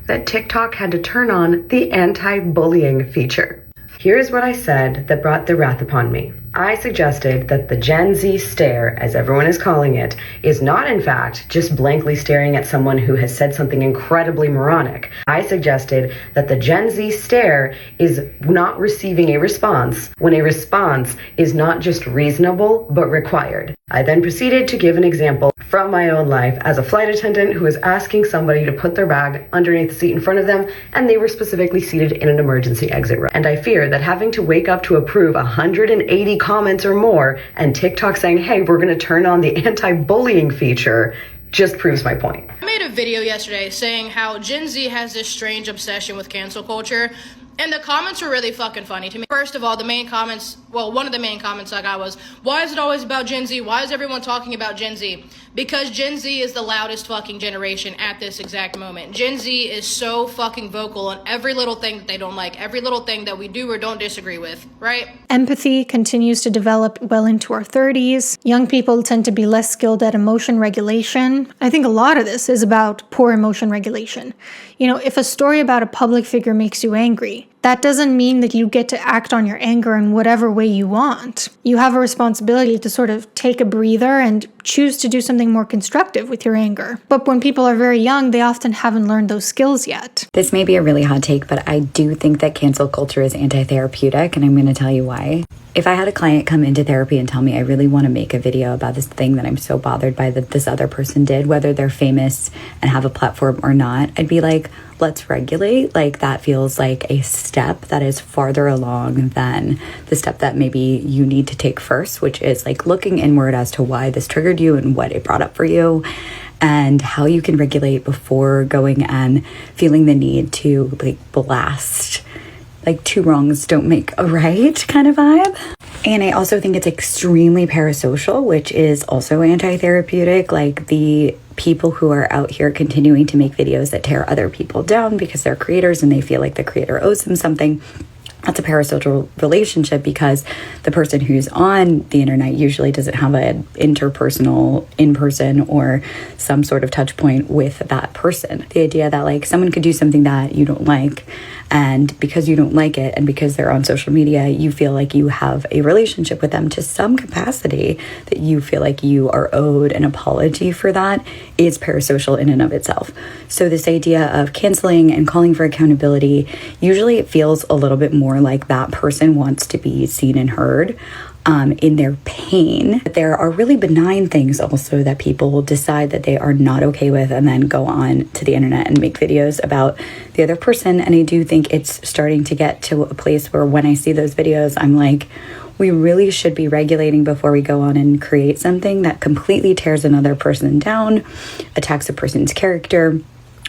that TikTok had to turn on the anti-bullying feature. Here's what I said that brought the wrath upon me. I suggested that the Gen Z stare, as everyone is calling it, is not in fact just blankly staring at someone who has said something incredibly moronic. I suggested that the Gen Z stare is not receiving a response when a response is not just reasonable but required. I then proceeded to give an example from my own life as a flight attendant who was asking somebody to put their bag underneath the seat in front of them, and they were specifically seated in an emergency exit row. And I fear that having to wake up to approve 180 comments or more and TikTok saying, hey, we're going to turn on the anti-bullying feature just proves my point. I made a video yesterday saying how Gen Z has this strange obsession with cancel culture, and the comments were really fucking funny to me. First of all, one of the main comments I got was, why is it always about Gen Z? Why is everyone talking about Gen Z? Because Gen Z is the loudest fucking generation at this exact moment. Gen Z is so fucking vocal on every little thing that they don't like, every little thing that we do or don't disagree with, right? Empathy continues to develop well into our 30s. Young people tend to be less skilled at emotion regulation. I think a lot of this is about poor emotion regulation. You know, if a story about a public figure makes you angry, that doesn't mean that you get to act on your anger in whatever way you want. You have a responsibility to sort of take a breather and choose to do something more constructive with your anger. But when people are very young, they often haven't learned those skills yet. This may be a really hot take, but I do think that cancel culture is anti-therapeutic, and I'm going to tell you why. If I had a client come into therapy and tell me I really want to make a video about this thing that I'm so bothered by that this other person did, whether they're famous and have a platform or not, I'd be like, let's regulate. Like, that feels like a step that is farther along than the step that maybe you need to take first, which is like looking inward as to why this triggered you and what it brought up for you, and how you can regulate before going and feeling the need to like blast. Like, two wrongs don't make a right kind of vibe. And I also think it's extremely parasocial, which is also anti-therapeutic. Like, the people who are out here continuing to make videos that tear other people down because they're creators and they feel like the creator owes them something. That's a parasocial relationship because the person who's on the internet usually doesn't have an interpersonal, in-person, or some sort of touch point with that person. The idea that like someone could do something that you don't like, and because you don't like it and because they're on social media, you feel like you have a relationship with them to some capacity, that you feel like you are owed an apology for that, is parasocial in and of itself. So this idea of canceling and calling for accountability, usually it feels a little bit more like that person wants to be seen and heard in their pain. But there are really benign things also that people will decide that they are not okay with and then go on to the internet and make videos about the other person. And I do think it's starting to get to a place where when I see those videos, I'm like, we really should be regulating before we go on and create something that completely tears another person down, attacks a person's character,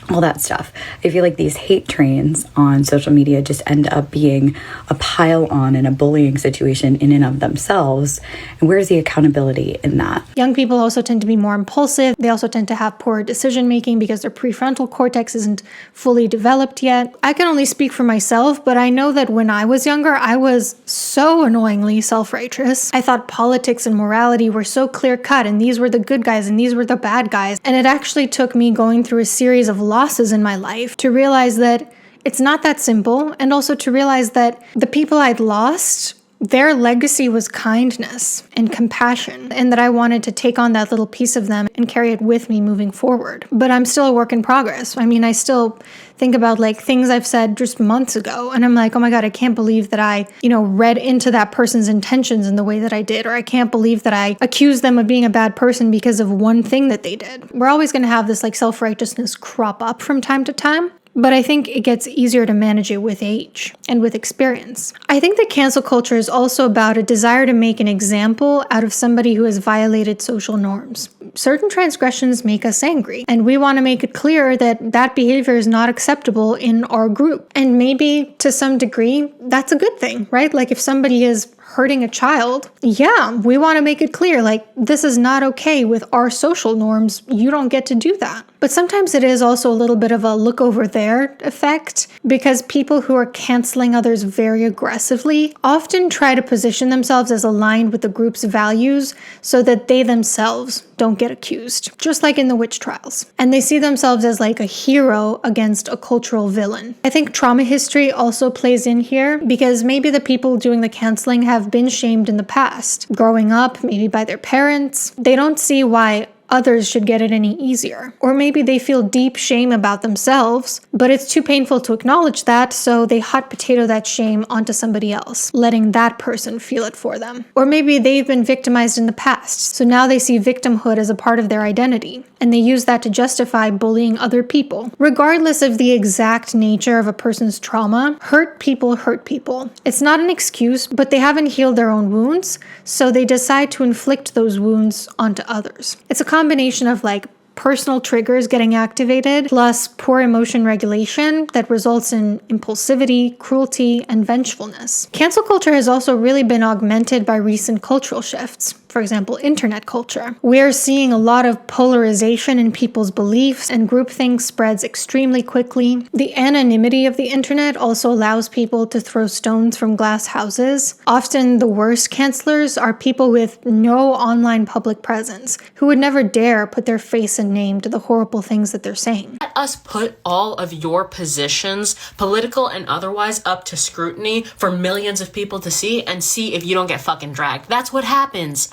all that stuff. I feel like these hate trains on social media just end up being a pile on and a bullying situation in and of themselves. And where's the accountability in that? Young people also tend to be more impulsive. They also tend to have poor decision making because their prefrontal cortex isn't fully developed yet. I can only speak for myself, but I know that when I was younger, I was so annoyingly self-righteous. I thought politics and morality were so clear-cut, and these were the good guys and these were the bad guys. And it actually took me going through a series of losses in my life to realize that it's not that simple, and also to realize that the people I'd lost, their legacy was kindness and compassion, and that I wanted to take on that little piece of them and carry it with me moving forward. But I'm still a work in progress. I mean, I still think about like things I've said just months ago, and I'm like, oh my God, I can't believe that I, read into that person's intentions in the way that I did, or I can't believe that I accused them of being a bad person because of one thing that they did. We're always going to have this like self-righteousness crop up from time to time. But I think it gets easier to manage it with age and with experience. I think that cancel culture is also about a desire to make an example out of somebody who has violated social norms. Certain transgressions make us angry, and we want to make it clear that that behavior is not acceptable in our group. And maybe to some degree, that's a good thing, right? Like if somebody is hurting a child, yeah, we want to make it clear, like, this is not okay with our social norms. You don't get to do that. But sometimes it is also a little bit of a look over there effect, because people who are canceling others very aggressively often try to position themselves as aligned with the group's values so that they themselves don't get accused, just like in the witch trials. And they see themselves as like a hero against a cultural villain. I think trauma history also plays in here, because maybe the people doing the canceling have been shamed in the past, growing up, maybe by their parents. They don't see why others should get it any easier. Or maybe they feel deep shame about themselves, but it's too painful to acknowledge that, so they hot potato that shame onto somebody else, letting that person feel it for them. Or maybe they've been victimized in the past, so now they see victimhood as a part of their identity, and they use that to justify bullying other people. Regardless of the exact nature of a person's trauma, hurt people hurt people. It's not an excuse, but they haven't healed their own wounds, so they decide to inflict those wounds onto others. It's a combination of like personal triggers getting activated, plus poor emotion regulation that results in impulsivity, cruelty, and vengefulness. Cancel culture has also really been augmented by recent cultural shifts. For example, internet culture. We're seeing a lot of polarization in people's beliefs, and groupthink spreads extremely quickly. The anonymity of the internet also allows people to throw stones from glass houses. Often the worst cancelers are people with no online public presence, who would never dare put their face and name to the horrible things that they're saying. Let us put all of your positions, political and otherwise, up to scrutiny for millions of people to see, and see if you don't get fucking dragged. That's what happens.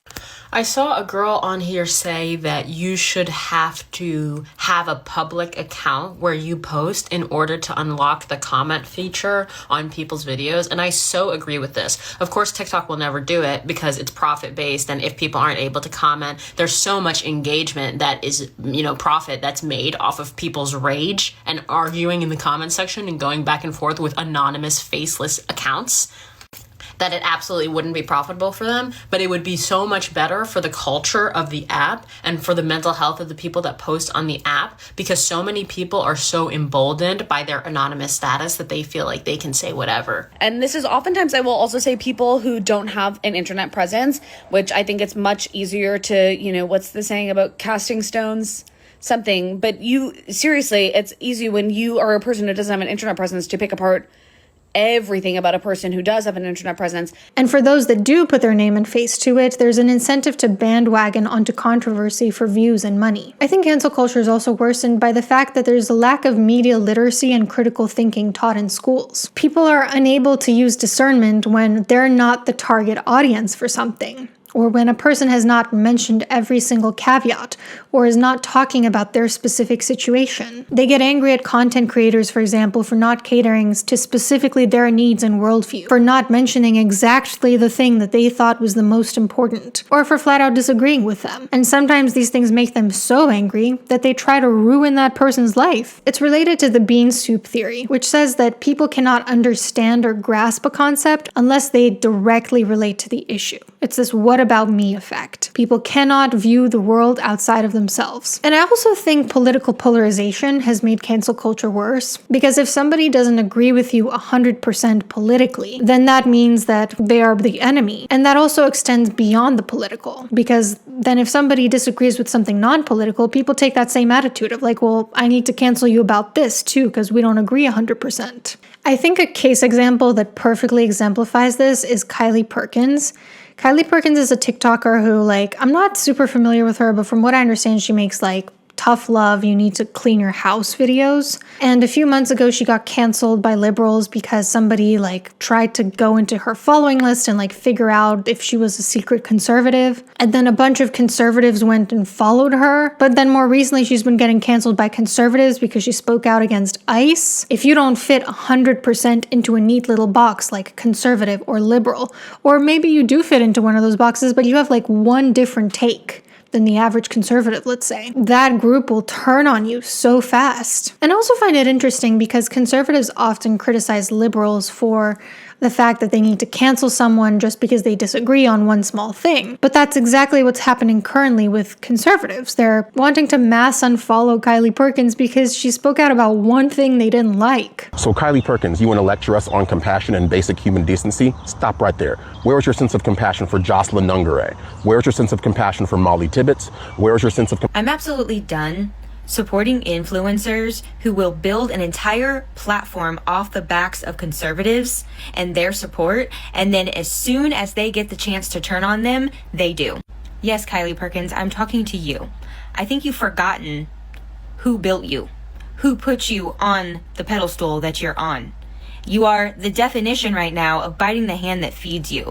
I saw a girl on here say that you should have to have a public account where you post in order to unlock the comment feature on people's videos, and I so agree with this. Of course, TikTok will never do it because it's profit-based, and if people aren't able to comment, there's so much engagement that is, profit that's made off of people's rage and arguing in the comment section and going back and forth with anonymous, faceless accounts, that it absolutely wouldn't be profitable for them, but it would be so much better for the culture of the app and for the mental health of the people that post on the app, because so many people are so emboldened by their anonymous status that they feel like they can say whatever. And this is oftentimes, I will also say, people who don't have an internet presence, which I think it's much easier to, what's the saying about casting stones? Something, but seriously, it's easy when you are a person who doesn't have an internet presence to pick apart everything about a person who does have an internet presence. And for those that do put their name and face to it, there's an incentive to bandwagon onto controversy for views and money. I think cancel culture is also worsened by the fact that there's a lack of media literacy and critical thinking taught in schools. People are unable to use discernment when they're not the target audience for something, or when a person has not mentioned every single caveat, or is not talking about their specific situation. They get angry at content creators, for example, for not catering to specifically their needs and worldview, for not mentioning exactly the thing that they thought was the most important, or for flat out disagreeing with them. And sometimes these things make them so angry that they try to ruin that person's life. It's related to the bean soup theory, which says that people cannot understand or grasp a concept unless they directly relate to the issue. It's this what about me effect. People cannot view the world outside of themselves. And I also think political polarization has made cancel culture worse, because if somebody doesn't agree with you 100% politically, then that means that they are the enemy. And that also extends beyond the political, because then if somebody disagrees with something non-political, people take that same attitude of like, well, I need to cancel you about this too, because we don't agree 100%. I think a case example that perfectly exemplifies this is Kylie Perkins. Kylie Perkins is a TikToker who, I'm not super familiar with her, but from what I understand, she makes tough love, you need to clean your house videos. And a few months ago, she got canceled by liberals because somebody like tried to go into her following list and like figure out if she was a secret conservative. And then a bunch of conservatives went and followed her. But then more recently, she's been getting canceled by conservatives because she spoke out against ICE. If you don't fit 100% into a neat little box like conservative or liberal, or maybe you do fit into one of those boxes, but you have like one different take than the average conservative, let's say, that group will turn on you so fast. And I also find it interesting because conservatives often criticize liberals for the fact that they need to cancel someone just because they disagree on one small thing. But that's exactly what's happening currently with conservatives. They're wanting to mass unfollow Kylie Perkins because she spoke out about one thing they didn't like. So Kylie Perkins, you want to lecture us on compassion and basic human decency? Stop right there. Where is your sense of compassion for Jocelyn Nungare? Where is your sense of compassion for Molly Tibbetts? Where is your sense of I'm absolutely done supporting influencers who will build an entire platform off the backs of conservatives and their support, and then as soon as they get the chance to turn on them, they do. Yes, Kylie Perkins, I'm talking to you. I think you've forgotten who built you, who put you on the pedestal that you're on. You are the definition right now of biting the hand that feeds you.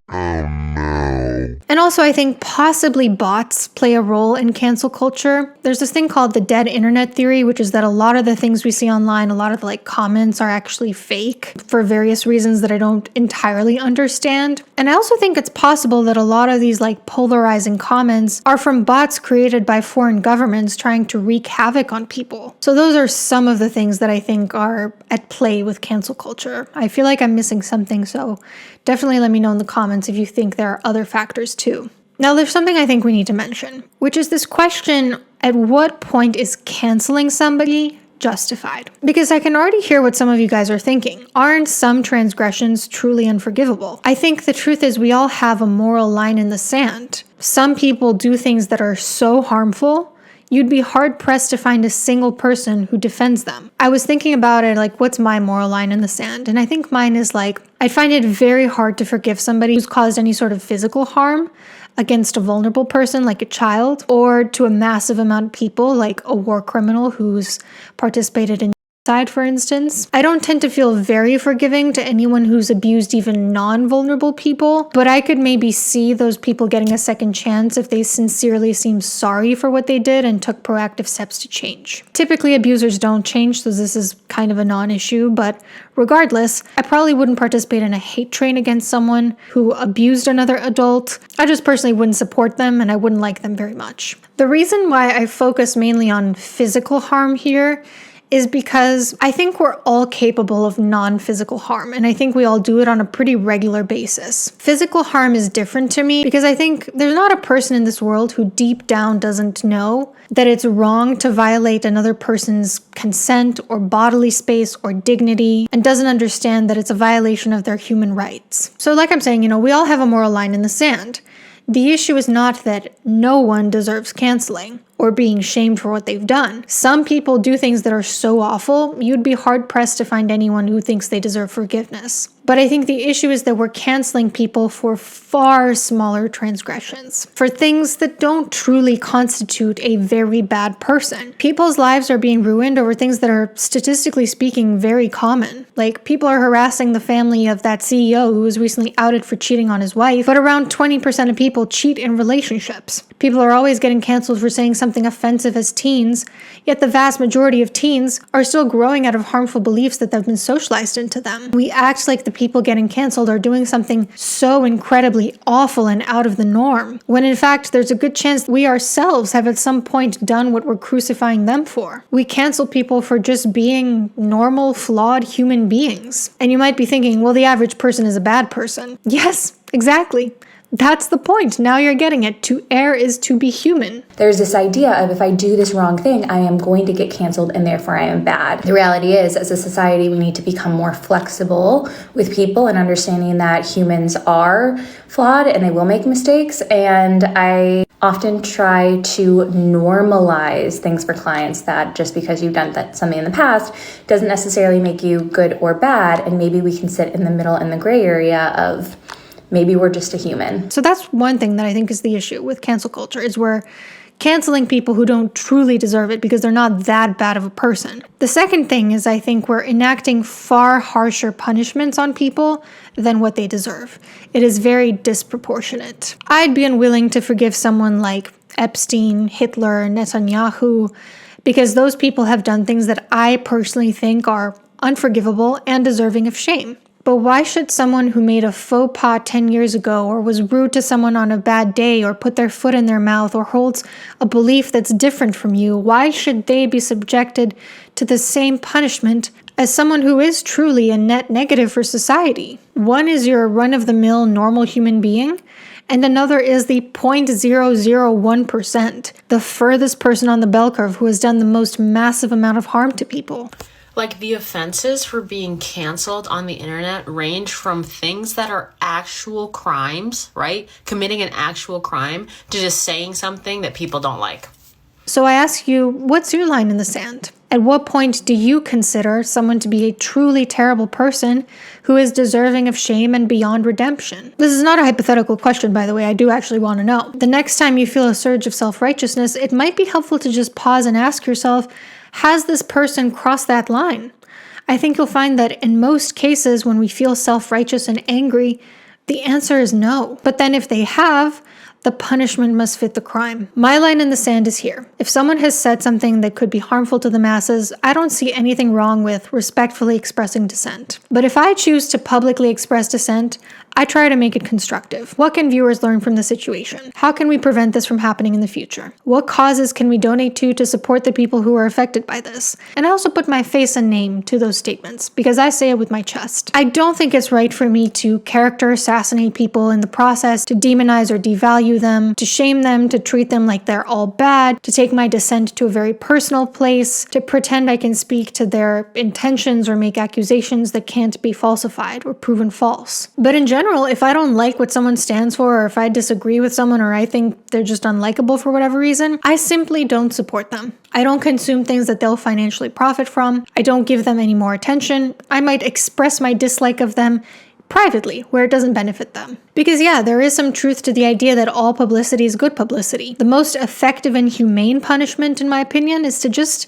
And also, I think possibly bots play a role in cancel culture. There's this thing called the dead internet theory, which is that a lot of the things we see online, a lot of the like comments are actually fake for various reasons that I don't entirely understand. And I also think it's possible that a lot of these like polarizing comments are from bots created by foreign governments trying to wreak havoc on people. So those are some of the things that I think are at play with cancel culture. I feel like I'm missing something, so definitely let me know in the comments if you think there are other factors too. Now, there's something I think we need to mention, which is this question, at what point is canceling somebody justified? Because I can already hear what some of you guys are thinking. Aren't some transgressions truly unforgivable? I think the truth is we all have a moral line in the sand. Some people do things that are so harmful, you'd be hard-pressed to find a single person who defends them. I was thinking about it, like, what's my moral line in the sand? And I think mine is like, I'd find it very hard to forgive somebody who's caused any sort of physical harm against a vulnerable person like a child, or to a massive amount of people like a war criminal who's participated in genocide, for instance. I don't tend to feel very forgiving to anyone who's abused even non-vulnerable people, but I could maybe see those people getting a second chance if they sincerely seem sorry for what they did and took proactive steps to change. Typically, abusers don't change, so this is kind of a non-issue, but regardless, I probably wouldn't participate in a hate train against someone who abused another adult. I just personally wouldn't support them, and I wouldn't like them very much. The reason why I focus mainly on physical harm here is because I think we're all capable of non-physical harm, and I think we all do it on a pretty regular basis. Physical harm is different to me because I think there's not a person in this world who deep down doesn't know that it's wrong to violate another person's consent or bodily space or dignity, and doesn't understand that it's a violation of their human rights. So like I'm saying, we all have a moral line in the sand. The issue is not that no one deserves canceling or being shamed for what they've done. Some people do things that are so awful, you'd be hard-pressed to find anyone who thinks they deserve forgiveness. But I think the issue is that we're canceling people for far smaller transgressions, for things that don't truly constitute a very bad person. People's lives are being ruined over things that are, statistically speaking, very common. Like, people are harassing the family of that CEO who was recently outed for cheating on his wife, but around 20% of people cheat in relationships. People are always getting canceled for saying something offensive as teens, yet the vast majority of teens are still growing out of harmful beliefs that have been socialized into them. We act like the people getting canceled are doing something so incredibly awful and out of the norm, when in fact there's a good chance we ourselves have at some point done what we're crucifying them for. We cancel people for just being normal, flawed human beings. And you might be thinking, well, the average person is a bad person. Yes, exactly. That's the point. Now you're getting it. To err is to be human. There's this idea of if I do this wrong thing, I am going to get canceled and therefore I am bad. The reality is, as a society, we need to become more flexible with people and understanding that humans are flawed and they will make mistakes. And I often try to normalize things for clients, that just because you've done something in the past doesn't necessarily make you good or bad. And maybe we can sit in the middle in the gray area of maybe we're just a human. So that's one thing that I think is the issue with cancel culture, is we're canceling people who don't truly deserve it because they're not that bad of a person. The second thing is I think we're enacting far harsher punishments on people than what they deserve. It is very disproportionate. I'd be unwilling to forgive someone like Epstein, Hitler, Netanyahu, because those people have done things that I personally think are unforgivable and deserving of shame. But why should someone who made a faux pas 10 years ago, or was rude to someone on a bad day, or put their foot in their mouth, or holds a belief that's different from you, why should they be subjected to the same punishment as someone who is truly a net negative for society? One is your run-of-the-mill normal human being, and another is the 0.001%, the furthest person on the bell curve who has done the most massive amount of harm to people. Like, the offenses for being canceled on the internet range from things that are actual crimes, right? Committing an actual crime, to just saying something that people don't like. So I ask you, what's your line in the sand? At what point do you consider someone to be a truly terrible person who is deserving of shame and beyond redemption? This is not a hypothetical question, by the way. I do actually want to know. The next time you feel a surge of self-righteousness, it might be helpful to just pause and ask yourself, has this person crossed that line? I think you'll find that in most cases when we feel self-righteous and angry, the answer is no. But then if they have, the punishment must fit the crime. My line in the sand is here. If someone has said something that could be harmful to the masses, I don't see anything wrong with respectfully expressing dissent. But if I choose to publicly express dissent, I try to make it constructive. What can viewers learn from the situation? How can we prevent this from happening in the future? What causes can we donate to support the people who are affected by this? And I also put my face and name to those statements because I say it with my chest. I don't think it's right for me to character assassinate people in the process, to demonize or devalue them, to shame them, to treat them like they're all bad, to take my dissent to a very personal place, to pretend I can speak to their intentions or make accusations that can't be falsified or proven false. But in general, if I don't like what someone stands for, or if I disagree with someone, or I think they're just unlikable for whatever reason, I simply don't support them. I don't consume things that they'll financially profit from. I don't give them any more attention. I might express my dislike of them privately, where it doesn't benefit them. Because yeah, there is some truth to the idea that all publicity is good publicity. The most effective and humane punishment, in my opinion, is to just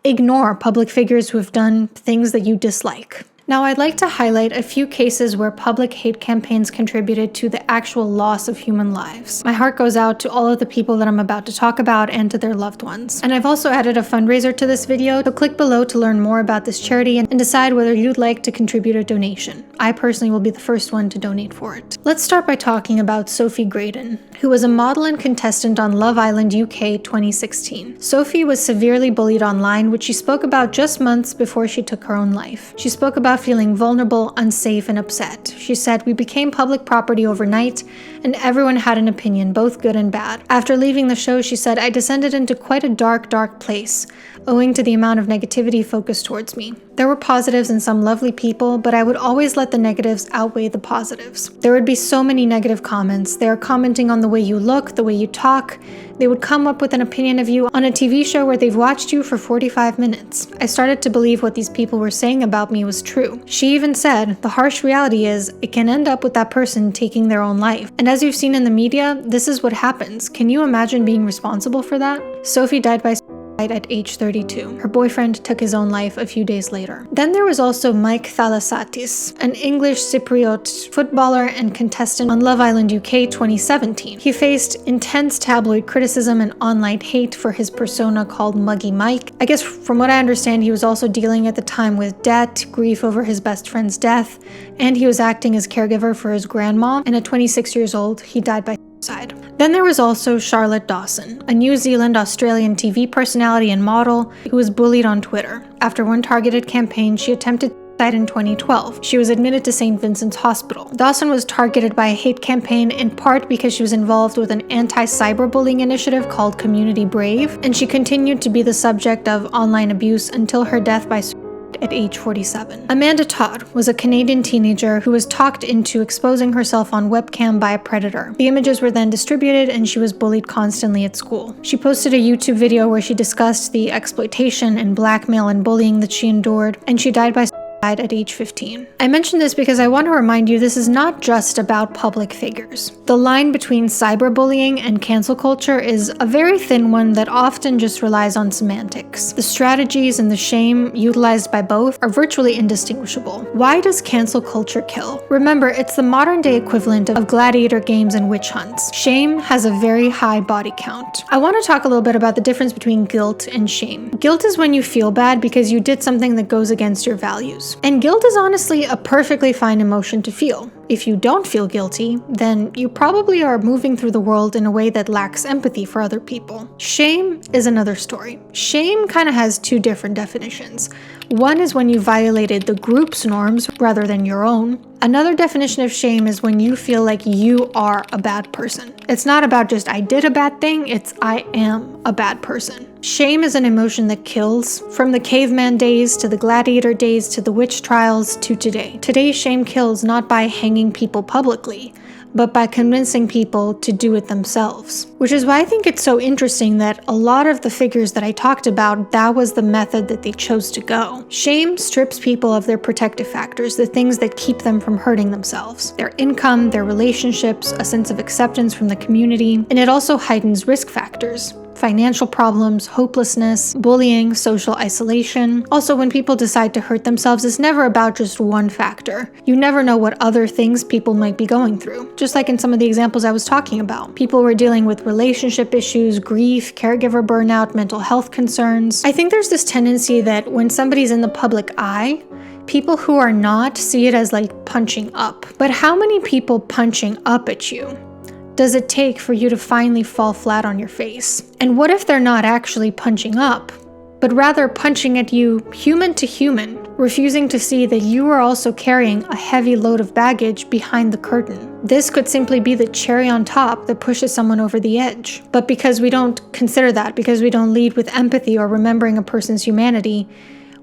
ignore public figures who have done things that you dislike. Now, I'd like to highlight a few cases where public hate campaigns contributed to the actual loss of human lives. My heart goes out to all of the people that I'm about to talk about and to their loved ones. And I've also added a fundraiser to this video, so click below to learn more about this charity and decide whether you'd like to contribute a donation. I personally will be the first one to donate for it. Let's start by talking about Sophie Graydon, who was a model and contestant on Love Island UK 2016. Sophie was severely bullied online, which she spoke about just months before she took her own life. She spoke about feeling vulnerable, unsafe, and upset. She said, "We became public property overnight, and everyone had an opinion, both good and bad." After leaving the show, she said, "I descended into quite a dark place, owing to the amount of negativity focused towards me. There were positives and some lovely people, but I would always let the negatives outweigh the positives. There would be so many negative comments. They are commenting on the way you look, the way you talk. They would come up with an opinion of you on a TV show where they've watched you for 45 minutes. I started to believe what these people were saying about me was true." She even said, "The harsh reality is, it can end up with that person taking their own life. And as you've seen in the media, this is what happens. Can you imagine being responsible for that?" Sophie died by at age 32. Her boyfriend took his own life a few days later. Then there was also Mike Thalassakis, an English Cypriot footballer and contestant on Love Island UK 2017. He faced intense tabloid criticism and online hate for his persona called Muggy Mike. I guess from what I understand, he was also dealing at the time with debt, grief over his best friend's death, and he was acting as caregiver for his grandma, and at 26 years old, he died by suicide. Then there was also Charlotte Dawson, a New Zealand-Australian TV personality and model who was bullied on Twitter. After one targeted campaign, she attempted suicide in 2012. She was admitted to St. Vincent's Hospital. Dawson was targeted by a hate campaign in part because she was involved with an anti-cyberbullying initiative called Community Brave, and she continued to be the subject of online abuse until her death by suicide at age 47. Amanda Todd was a Canadian teenager who was talked into exposing herself on webcam by a predator. The images were then distributed and she was bullied constantly at school. She posted a YouTube video where she discussed the exploitation and blackmail and bullying that she endured, and she died by died at age 15. I mention this because I want to remind you this is not just about public figures. The line between cyberbullying and cancel culture is a very thin one that often just relies on semantics. The strategies and the shame utilized by both are virtually indistinguishable. Why does cancel culture kill? Remember, it's the modern day equivalent of gladiator games and witch hunts. Shame has a very high body count. I want to talk a little bit about the difference between guilt and shame. Guilt is when you feel bad because you did something that goes against your values. And guilt is honestly a perfectly fine emotion to feel. If you don't feel guilty, then you probably are moving through the world in a way that lacks empathy for other people. Shame is another story. Shame kind of has two different definitions. One is when you violated the group's norms rather than your own. Another definition of shame is when you feel like you are a bad person. It's not about just I did a bad thing, it's I am a bad person. Shame is an emotion that kills, from the caveman days to the gladiator days to the witch trials to today. Today's shame kills not by hanging people publicly, but by convincing people to do it themselves. Which is why I think it's so interesting that a lot of the figures that I talked about, that was the method that they chose to go. Shame strips people of their protective factors, the things that keep them from hurting themselves. Their income, their relationships, a sense of acceptance from the community, and it also heightens risk factors. Financial problems, hopelessness, bullying, social isolation. Also, when people decide to hurt themselves, it's never about just one factor. You never know what other things people might be going through. Just like in some of the examples I was talking about. People were dealing with relationship issues, grief, caregiver burnout, mental health concerns. I think there's this tendency that when somebody's in the public eye, people who are not see it as like punching up. But how many people punching up at you does it take for you to finally fall flat on your face? And what if they're not actually punching up, but rather punching at you human to human, refusing to see that you are also carrying a heavy load of baggage behind the curtain? This could simply be the cherry on top that pushes someone over the edge. But because we don't consider that, because we don't lead with empathy or remembering a person's humanity,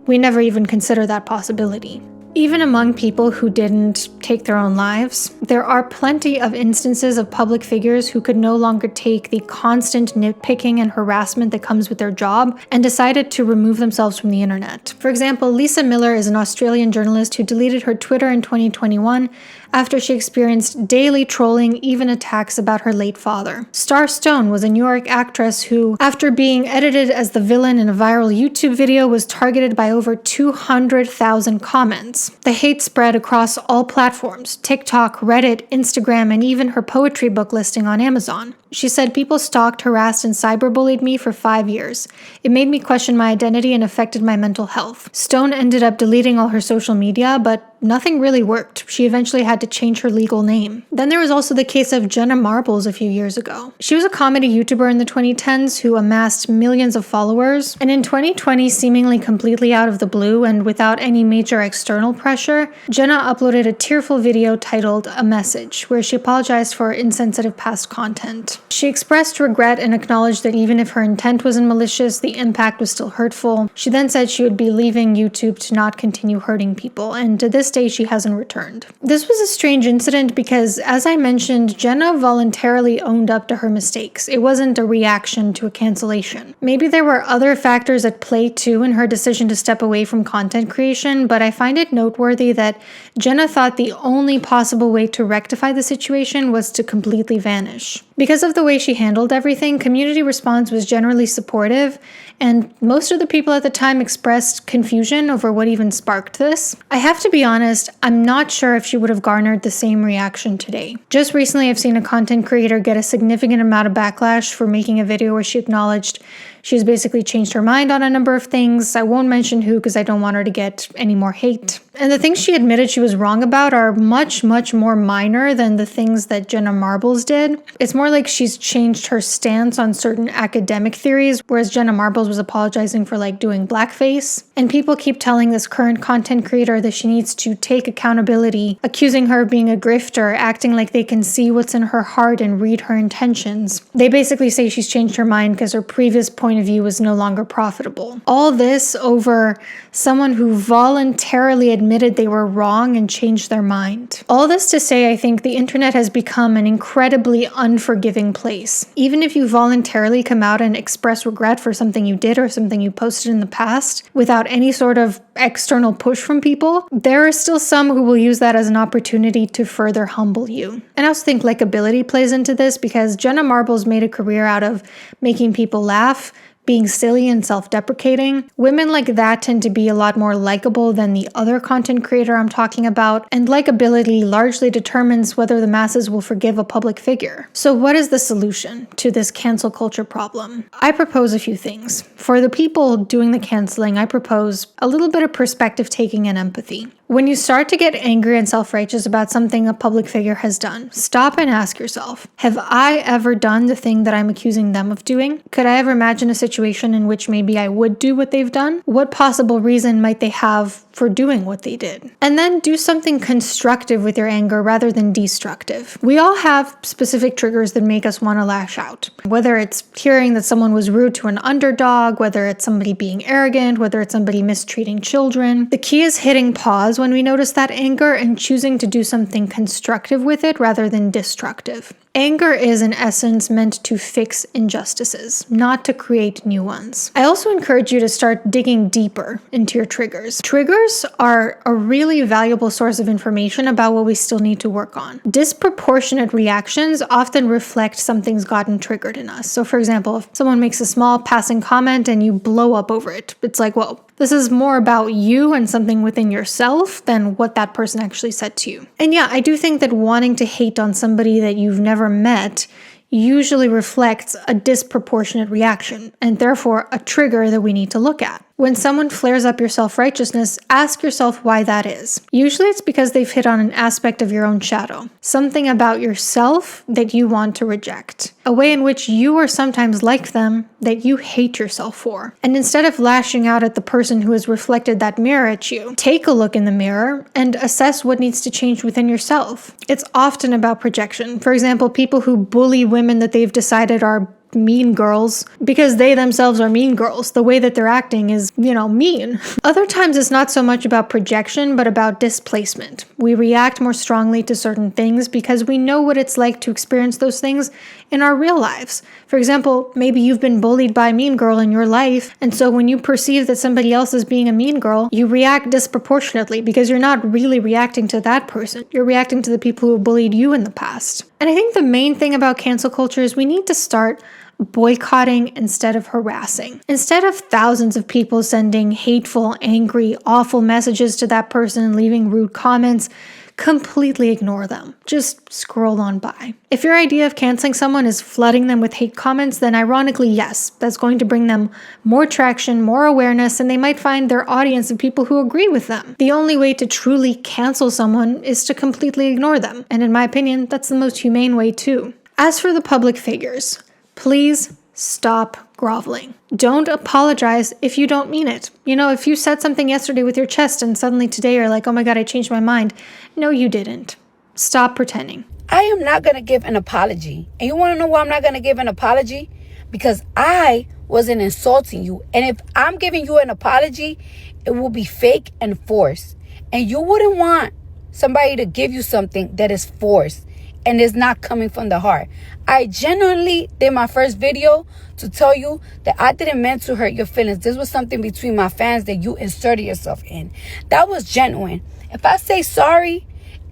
we never even consider that possibility. Even among people who didn't take their own lives, there are plenty of instances of public figures who could no longer take the constant nitpicking and harassment that comes with their job and decided to remove themselves from the internet. For example, Lisa Miller is an Australian journalist who deleted her Twitter in 2021 after she experienced daily trolling, even attacks about her late father. Star Stone was a New York actress who, after being edited as the villain in a viral YouTube video, was targeted by over 200,000 comments. The hate spread across all platforms: TikTok, Reddit, Instagram, and even her poetry book listing on Amazon. She said, "People stalked, harassed, and cyberbullied me for 5 years. It made me question my identity and affected my mental health." Stone ended up deleting all her social media, but nothing really worked. She eventually had to change her legal name. Then there was also the case of Jenna Marbles a few years ago. She was a comedy YouTuber in the 2010s who amassed millions of followers, and in 2020, seemingly completely out of the blue and without any major external pressure, Jenna uploaded a tearful video titled "A Message," where she apologized for insensitive past content. She expressed regret and acknowledged that even if her intent wasn't malicious, the impact was still hurtful. She then said she would be leaving YouTube to not continue hurting people, and to this day she hasn't returned. This was a strange incident because, as I mentioned, Jenna voluntarily owned up to her mistakes. It wasn't a reaction to a cancellation. Maybe there were other factors at play too in her decision to step away from content creation, but I find it noteworthy that Jenna thought the only possible way to rectify the situation was to completely vanish. Because of the way she handled everything, community response was generally supportive, and most of the people at the time expressed confusion over what even sparked this. I have to be honest, I'm not sure if she would have garnered the same reaction today. Just recently, I've seen a content creator get a significant amount of backlash for making a video where she acknowledged she's basically changed her mind on a number of things. I won't mention who because I don't want her to get any more hate. And the things she admitted she was wrong about are much, much more minor than the things that Jenna Marbles did. It's more like she's changed her stance on certain academic theories, whereas Jenna Marbles was apologizing for doing blackface. And people keep telling this current content creator that she needs to take accountability, accusing her of being a grifter, acting like they can see what's in her heart and read her intentions. They basically say she's changed her mind because her previous point of view was no longer profitable. All this over someone who voluntarily admitted they were wrong and changed their mind. All this to say, I think the internet has become an incredibly unforgiving place. Even if you voluntarily come out and express regret for something you did or something you posted in the past, without any sort of external push from people, there are still some who will use that as an opportunity to further humble you. And I also think likability plays into this because Jenna Marbles made a career out of making people laugh, being silly and self-deprecating. Women like that tend to be a lot more likable than the other content creator I'm talking about, and likability largely determines whether the masses will forgive a public figure. So what is the solution to this cancel culture problem? I propose a few things. For the people doing the canceling, I propose a little bit of perspective taking and empathy. When you start to get angry and self-righteous about something a public figure has done, stop and ask yourself, have I ever done the thing that I'm accusing them of doing? Could I ever imagine a situation in which maybe I would do what they've done? What possible reason might they have for doing what they did? And then do something constructive with your anger rather than destructive. We all have specific triggers that make us want to lash out. Whether it's hearing that someone was rude to an underdog, whether it's somebody being arrogant, whether it's somebody mistreating children. The key is hitting pause when we notice that anger and choosing to do something constructive with it rather than destructive. Anger is, in essence, meant to fix injustices, not to create new ones. I also encourage you to start digging deeper into your triggers. Triggers are a really valuable source of information about what we still need to work on. Disproportionate reactions often reflect something's gotten triggered in us. So, for example, if someone makes a small passing comment and you blow up over it, it's like, whoa, this is more about you and something within yourself than what that person actually said to you. And yeah, I do think that wanting to hate on somebody that you've never met usually reflects a disproportionate reaction and therefore a trigger that we need to look at. When someone flares up your self-righteousness, ask yourself why that is. Usually it's because they've hit on an aspect of your own shadow, something about yourself that you want to reject, a way in which you are sometimes like them that you hate yourself for. And instead of lashing out at the person who has reflected that mirror at you, take a look in the mirror and assess what needs to change within yourself. It's often about projection. For example, people who bully women that they've decided are mean girls because they themselves are mean girls. The way that they're acting is, mean. Other times it's not so much about projection, but about displacement. We react more strongly to certain things because we know what it's like to experience those things in our real lives. For example, maybe you've been bullied by a mean girl in your life, and so when you perceive that somebody else is being a mean girl, you react disproportionately because you're not really reacting to that person. You're reacting to the people who bullied you in the past. And I think the main thing about cancel culture is we need to start boycotting instead of harassing. Instead of thousands of people sending hateful, angry, awful messages to that person, leaving rude comments, completely ignore them. Just scroll on by. If your idea of canceling someone is flooding them with hate comments, then ironically, yes, that's going to bring them more traction, more awareness, and they might find their audience of people who agree with them. The only way to truly cancel someone is to completely ignore them. And in my opinion, that's the most humane way too. As for the public figures, please stop groveling. Don't apologize if you don't mean it. If you said something yesterday with your chest and suddenly today you're like, oh my God, I changed my mind. No, you didn't. Stop pretending. I am not going to give an apology. And you want to know why I'm not going to give an apology? Because I wasn't insulting you. And if I'm giving you an apology, it will be fake and forced. And you wouldn't want somebody to give you something that is forced and is not coming from the heart. I genuinely did my first video to tell you that I didn't mean to hurt your feelings. This was something between my fans that you inserted yourself in. That was genuine. If I say sorry,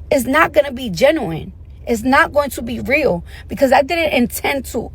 it's not going to be genuine. It's not going to be real because I didn't intend to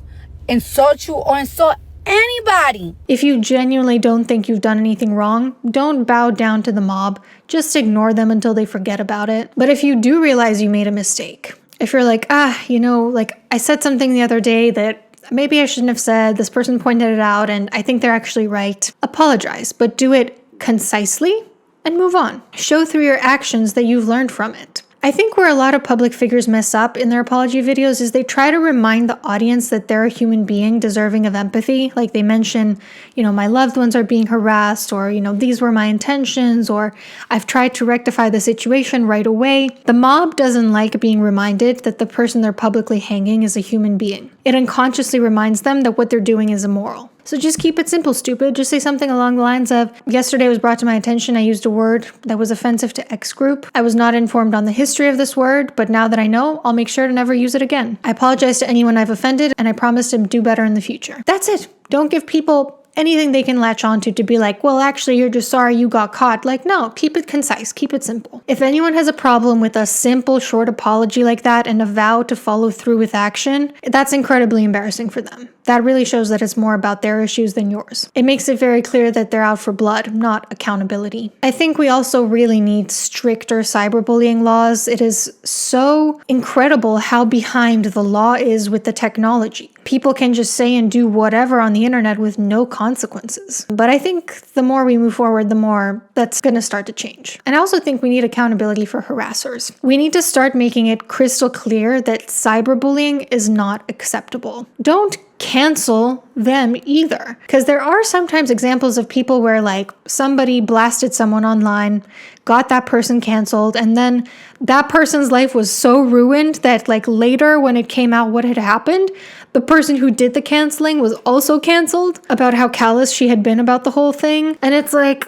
insult you or insult anybody. If you genuinely don't think you've done anything wrong, don't bow down to the mob. Just ignore them until they forget about it. But if you do realize you made a mistake, if you're like, I said something the other day that maybe I shouldn't have said, this person pointed it out and I think they're actually right, apologize, but do it concisely and move on. Show through your actions that you've learned from it. I think where a lot of public figures mess up in their apology videos is they try to remind the audience that they're a human being deserving of empathy. Like they mention, my loved ones are being harassed, or, these were my intentions, or I've tried to rectify the situation right away. The mob doesn't like being reminded that the person they're publicly hanging is a human being. It unconsciously reminds them that what they're doing is immoral. So just keep it simple, stupid. Just say something along the lines of, yesterday was brought to my attention I used a word that was offensive to X group. I was not informed on the history of this word, but now that I know, I'll make sure to never use it again. I apologize to anyone I've offended, and I promise to do better in the future. That's it. Don't give people anything they can latch onto to be like, well, actually, you're just sorry you got caught. Like, no, keep it concise, keep it simple. If anyone has a problem with a simple, short apology like that and a vow to follow through with action, that's incredibly embarrassing for them. That really shows that it's more about their issues than yours. It makes it very clear that they're out for blood, not accountability. I think we also really need stricter cyberbullying laws. It is so incredible how behind the law is with the technology. People can just say and do whatever on the internet with no consequences. But I think the more we move forward, the more that's going to start to change. And I also think we need accountability for harassers. We need to start making it crystal clear that cyberbullying is not acceptable. Don't cancel them either. Because there are sometimes examples of people where like somebody blasted someone online, got that person canceled, and then that person's life was so ruined that like later when it came out what had happened, the person who did the canceling was also canceled about how callous she had been about the whole thing. And it's like,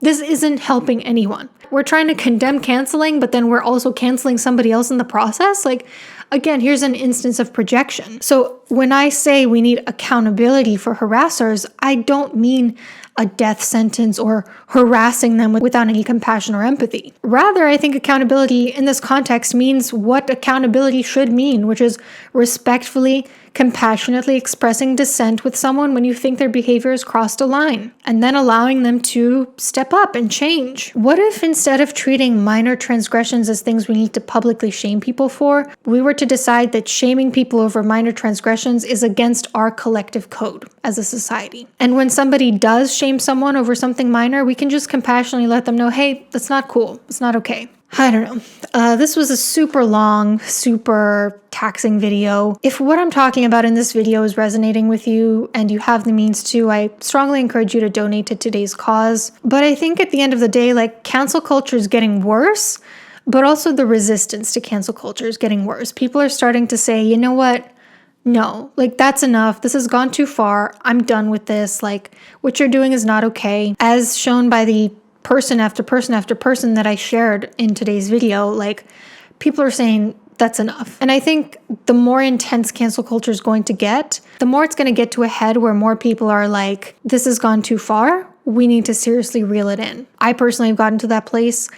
this isn't helping anyone. We're trying to condemn canceling, but then we're also canceling somebody else in the process. Like, again, here's an instance of projection. So when I say we need accountability for harassers, I don't mean a death sentence or harassing them without any compassion or empathy. Rather, I think accountability in this context means what accountability should mean, which is respectfully, compassionately expressing dissent with someone when you think their behavior has crossed a line, and then allowing them to step up and change. What if instead of treating minor transgressions as things we need to publicly shame people for, we were to decide that shaming people over minor transgressions is against our collective code as a society? And when somebody does shame someone over something minor, we can just compassionately let them know, hey, that's not cool. It's not okay. I don't know. This was a super long, super taxing video. If what I'm talking about in this video is resonating with you and you have the means to, I strongly encourage you to donate to today's cause. But I think at the end of the day, like, cancel culture is getting worse, but also the resistance to cancel culture is getting worse. People are starting to say, you know what? No, like, that's enough. This has gone too far. I'm done with this. Like, what you're doing is not okay. As shown by the person after person after person that I shared in today's video, like, people are saying that's enough. And I think the more intense cancel culture is going to get, the more it's going to get to a head where more people are like, this has gone too far. We need to seriously reel it in. I personally have gotten to that place.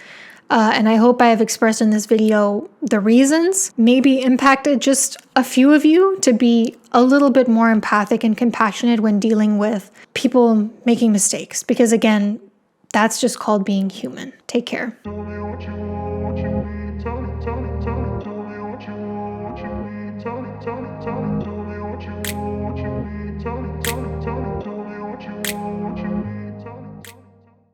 And I hope I have expressed in this video the reasons, maybe impacted just a few of you to be a little bit more empathic and compassionate when dealing with people making mistakes. Because again, that's just called being human. Take care. Tell me what you